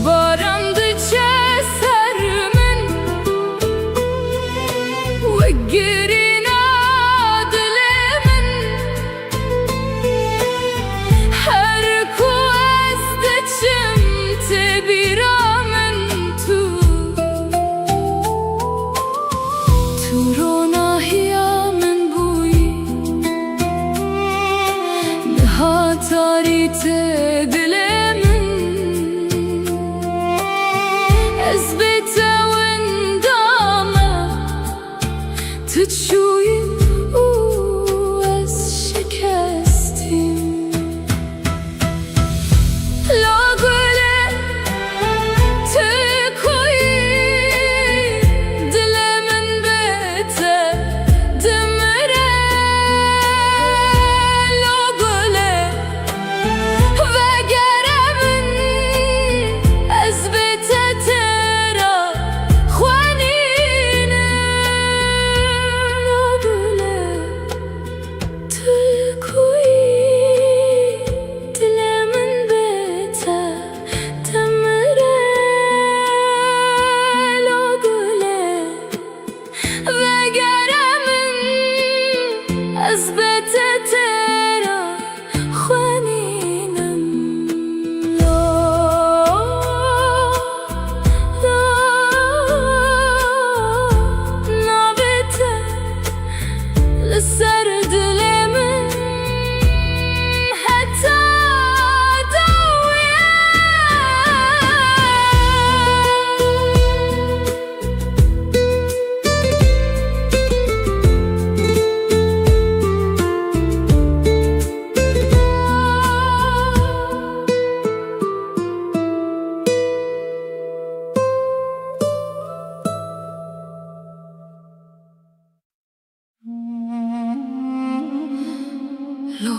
Barandı çesermin ve girina dilemin her kueste çimte biramin tu rona hiyamin buyi nihatarite dilemin اثبت وندامه تشوي از شکستیم لاغله تکوی دل من بته دمره لاغله وگرمن از بته ترا خوانینه لاغله تکوی دل من بته دمره لاغله وگرمن از بته ترا خوانینم لا لا نابته لسر دل من حتی دویه لو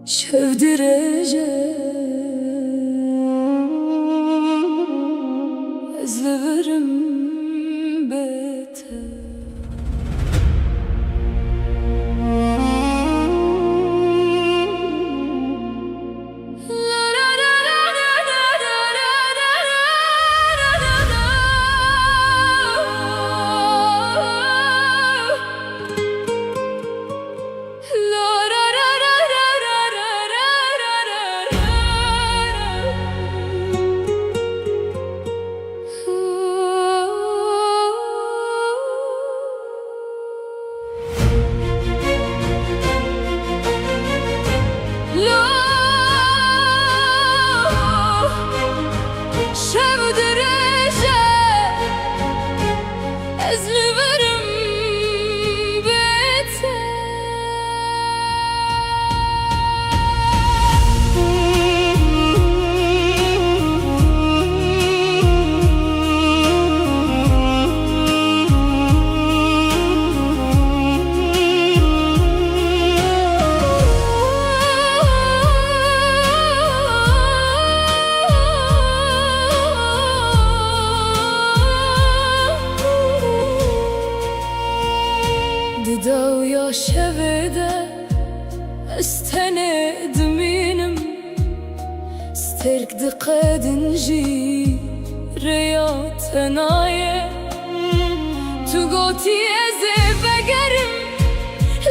شودرجه از لبرم بته شبده استند منم سترك دقاد نجي رياض نايه تو قوتي ازي بقرم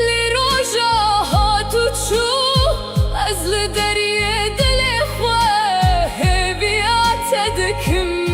لروجا هاتو تشو ازل دريه دل اخوه بيات دكم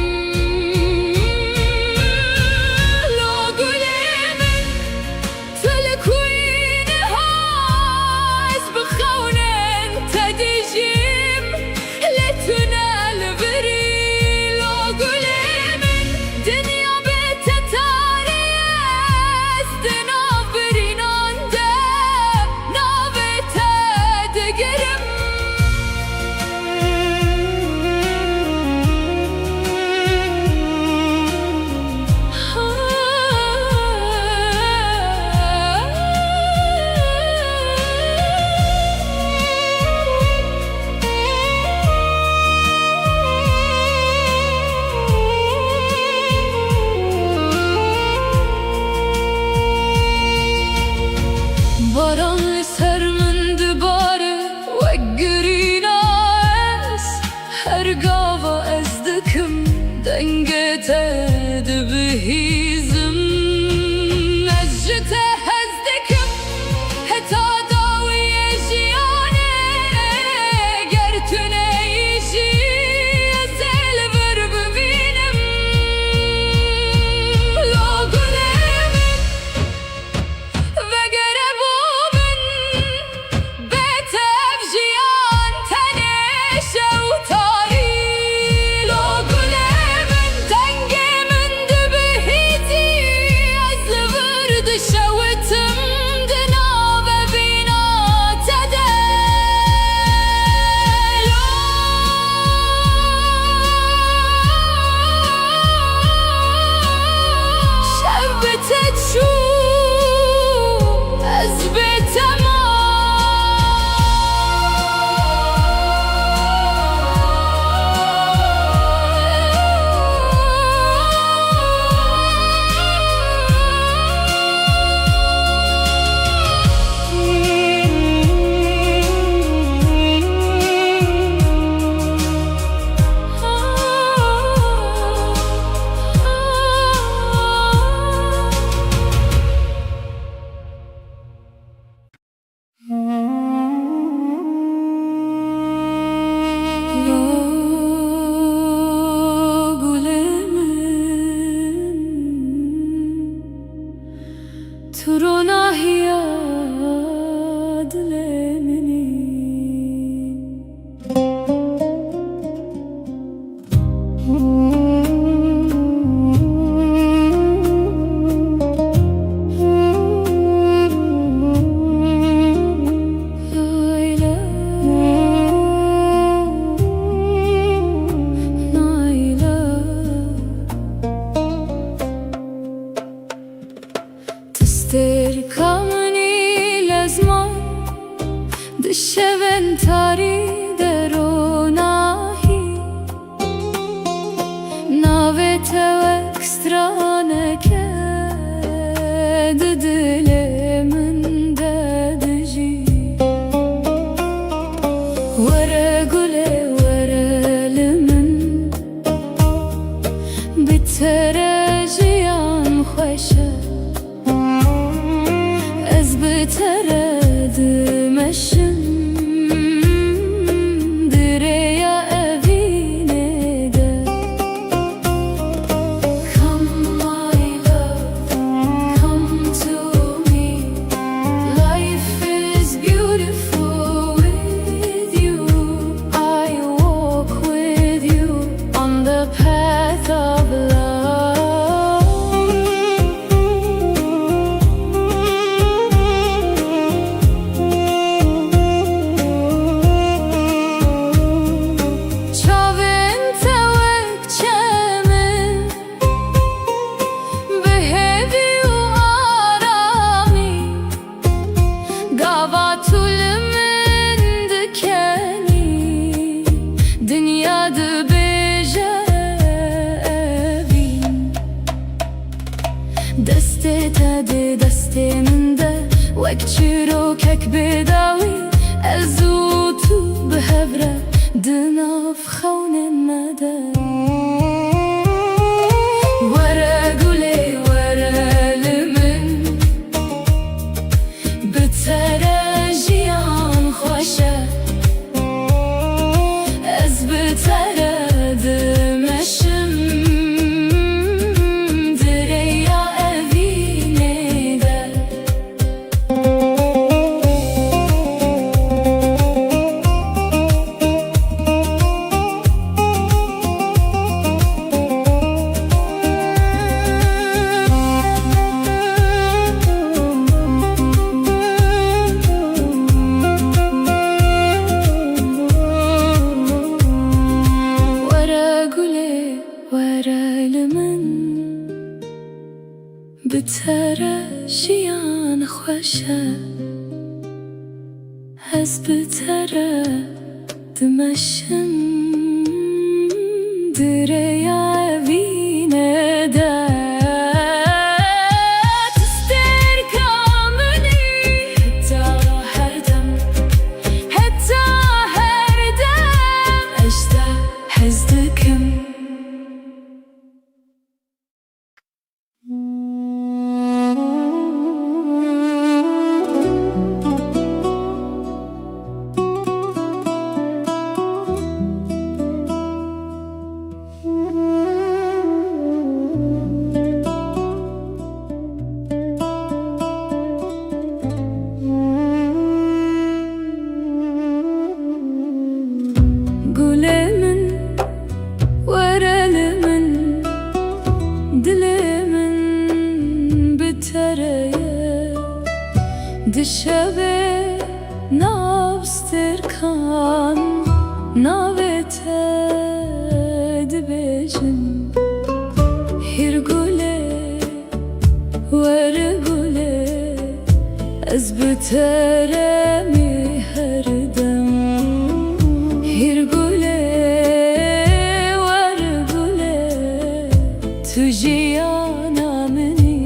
شیروکک بداوی از او تو به هفره دناف خونه نده وره گله وره لمن بتره جیان خوشه از بتره دمشم دریا اوینه ده بتره جیان خوشه از بتره دمشم دریا وینه ده تستر کامنی حتی هر دم اشتا حزدکم دشبه نابستر کان ناوته دبیجن هر گله ور گله از بتره می هر دم هر گله ور گله تو جیانا منی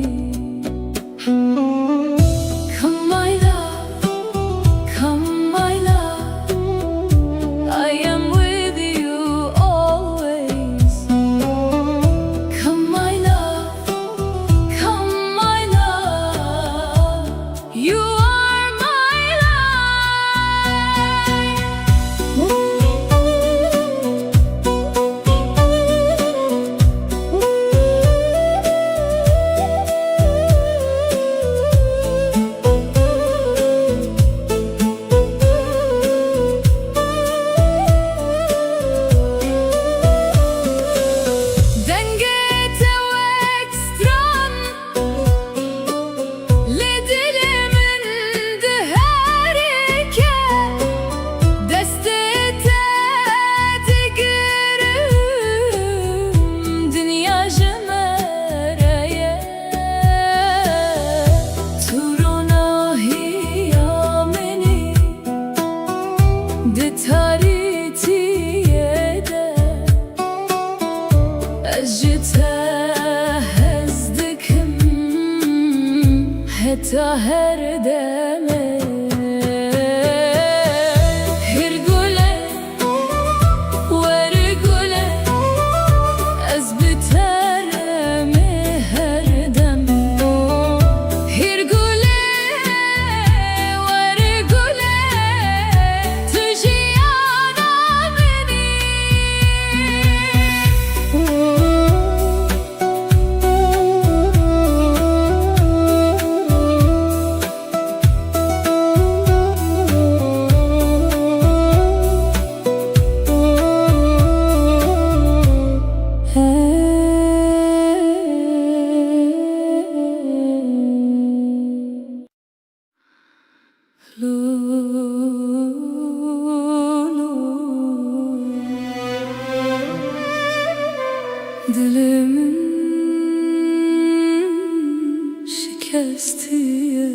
حتی هر دمه هر گله ور گله از بتره می هر دمه هر گله ور گله تو جیانا منی دلمن شکستیه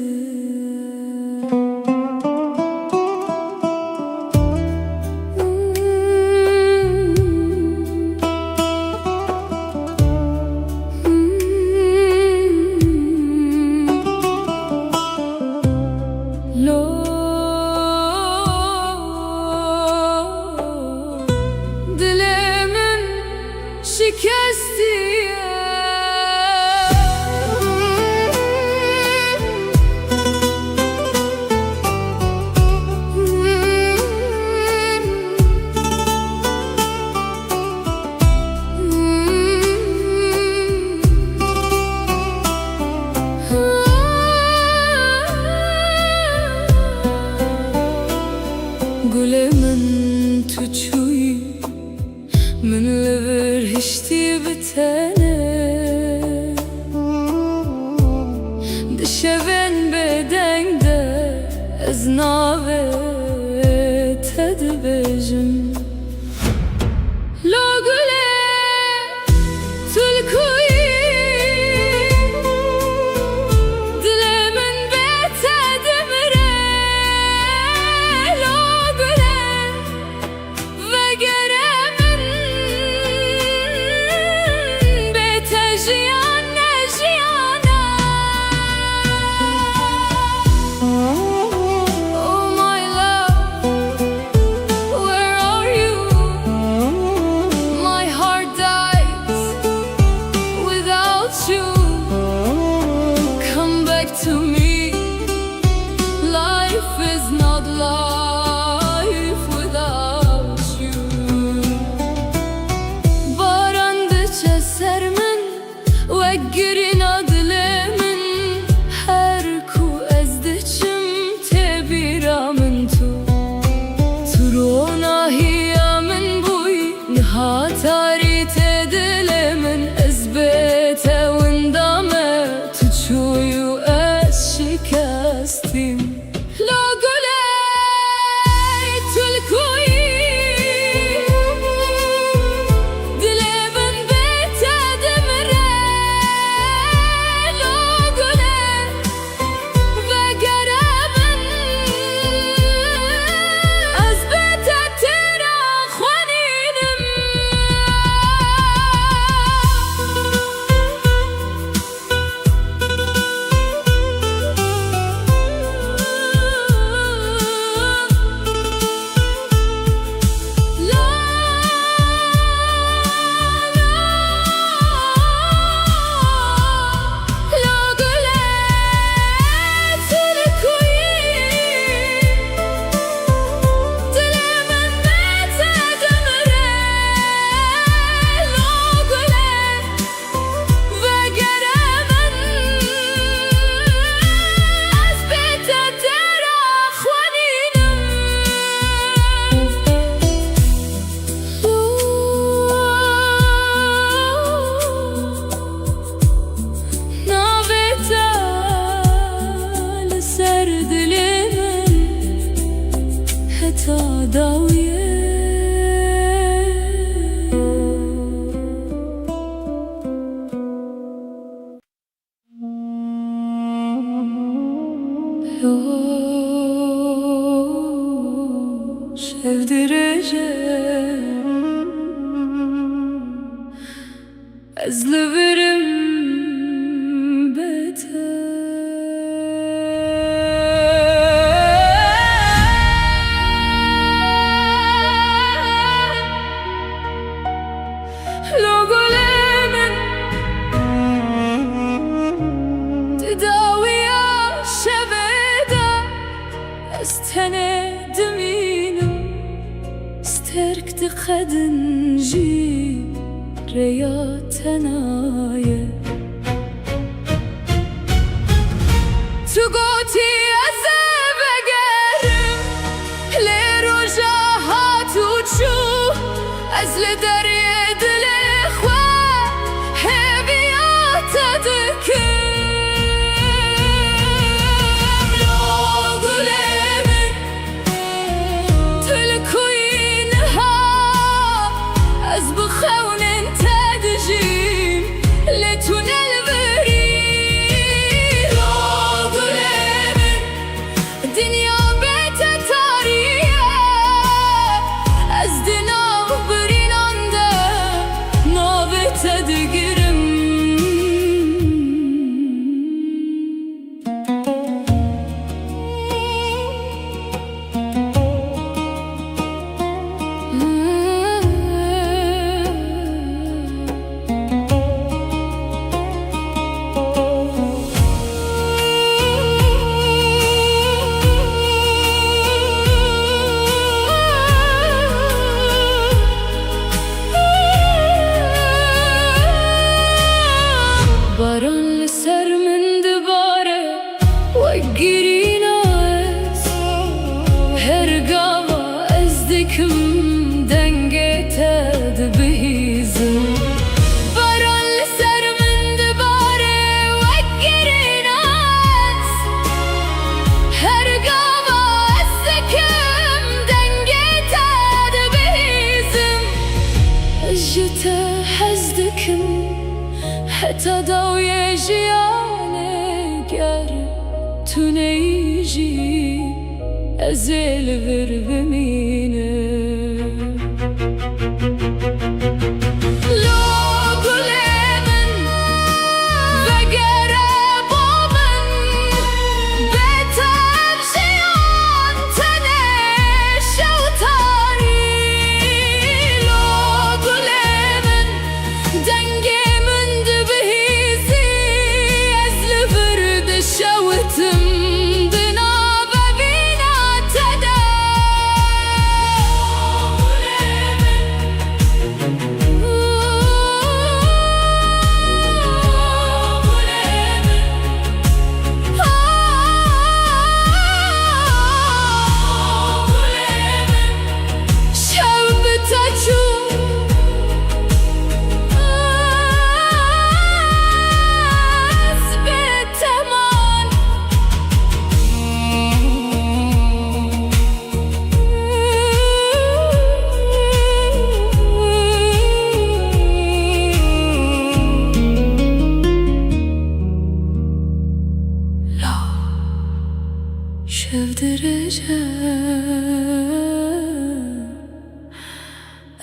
گل من تو چوی من لبر هشتی بتنه دشون بدنگ ده از ناوه تد بجم لو گله تلکوی to me, life is not life without you. Barandıça sermin ve girin adlemin her ku ezdiçim tebiramın turona hiyamin buy nihatari tedilemin ezbete windame tuçuyu شکستیم لا گله تلکوی دل من به تدمره لا گله وگره من از بتتر خوانینم sevdireceğim ezleverim beter lo golemin tedaviya şeveda استنى دمينم استركت خدنجي رياتنايا تقوتي أزبقرم لرجاها تشوف أزل دريد الإخوة هبيات تذكر دكم حتى ضوي جياني گر تو نیجی ازل ور بمینه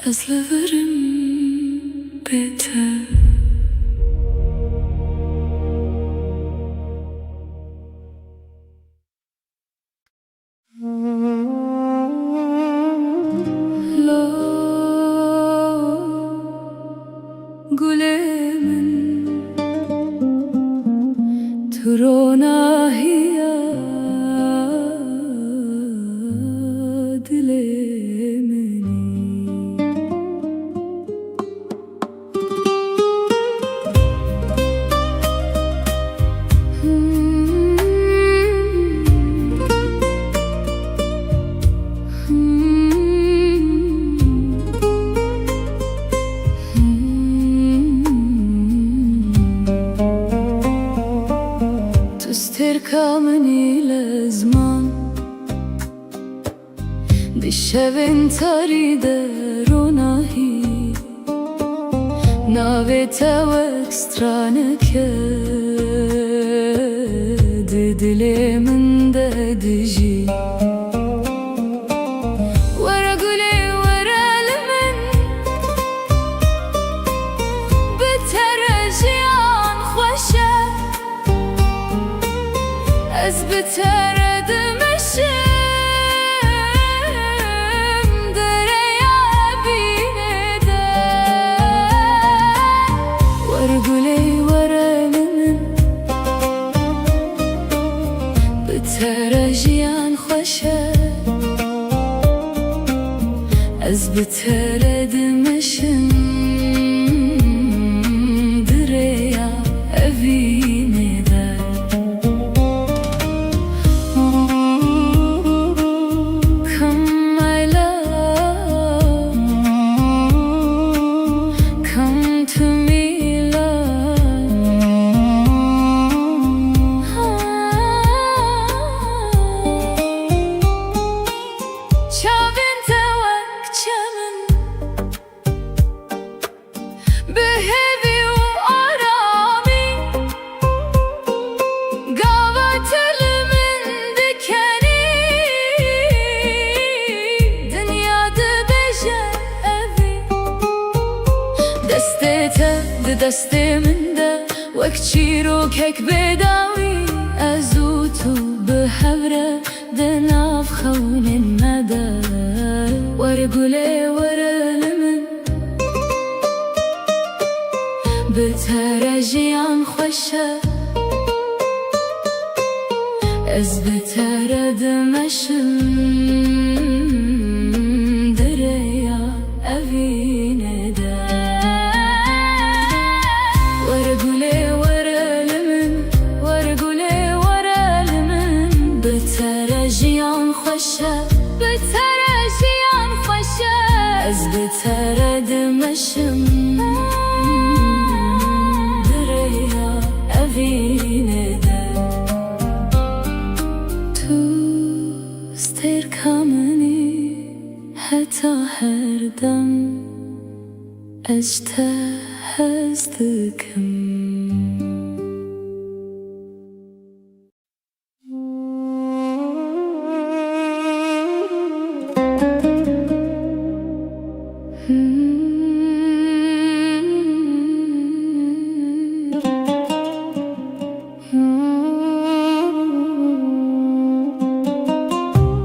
أزلفرم بيتها لا قليمن ترونا هي تركمني لزمان بالشبن تريد روناهي ناويتا واكسترانك ددلي من ددجي ورا قولي ورا لمن بترجيان خوشة أزبترد مشم دريا بيندا ورقولي ورا لمن بترجيان خوشة أزبترد مشم دريا بيندا دستي من ده وكتشيرو كيك بداوي أزوتو بحبرة دناف خون المدى ورقولي ورا لمن بترجيان خوشة أزبترد مشم دريا أبين دا بترجيان خوشة بترجيان خوشة أزبترد مشم دريا أبين دا تو استركمني حتى هردم أجتهد hezdikim.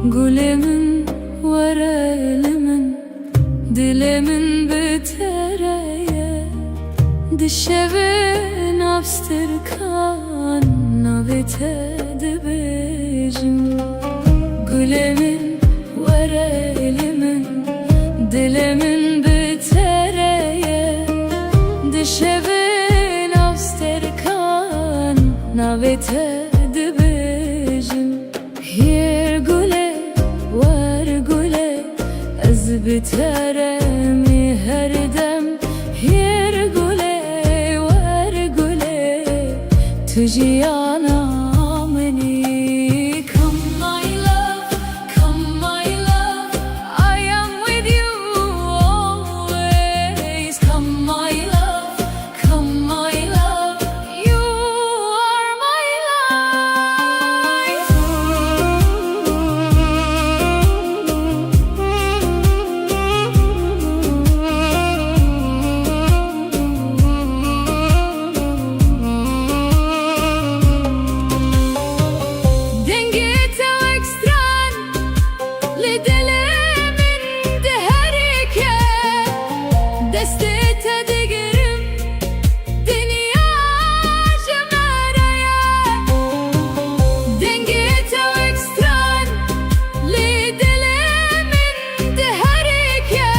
Gülemin var elimin, dilimin bitereye, dişevin abstırkan navitedi bejim. Gülemin var elimin, dilimin bitereye, dişevin abstırkan navitedi bejim. Yer güle var güle ez biteremi her dem. Yer güle var güle tujiyana meni. Come my love, come my love, I am with you always. Come my love, come my love, you are my life. Dengete ekstran lidelemin deherike, destete digerim dünya cemereye. Dengete ekstran lidelemin deherike,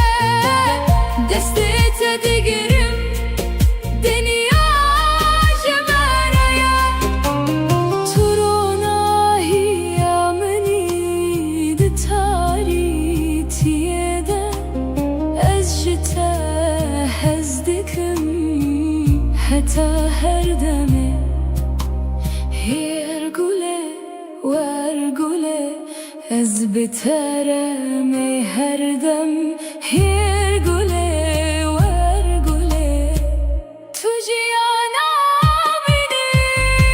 destete digerim dünya cemereye. Turona hiyameni de taritiyede, ez jite hezdikim heta her deme. Yer güle var güle ez biteremi her dem. Yer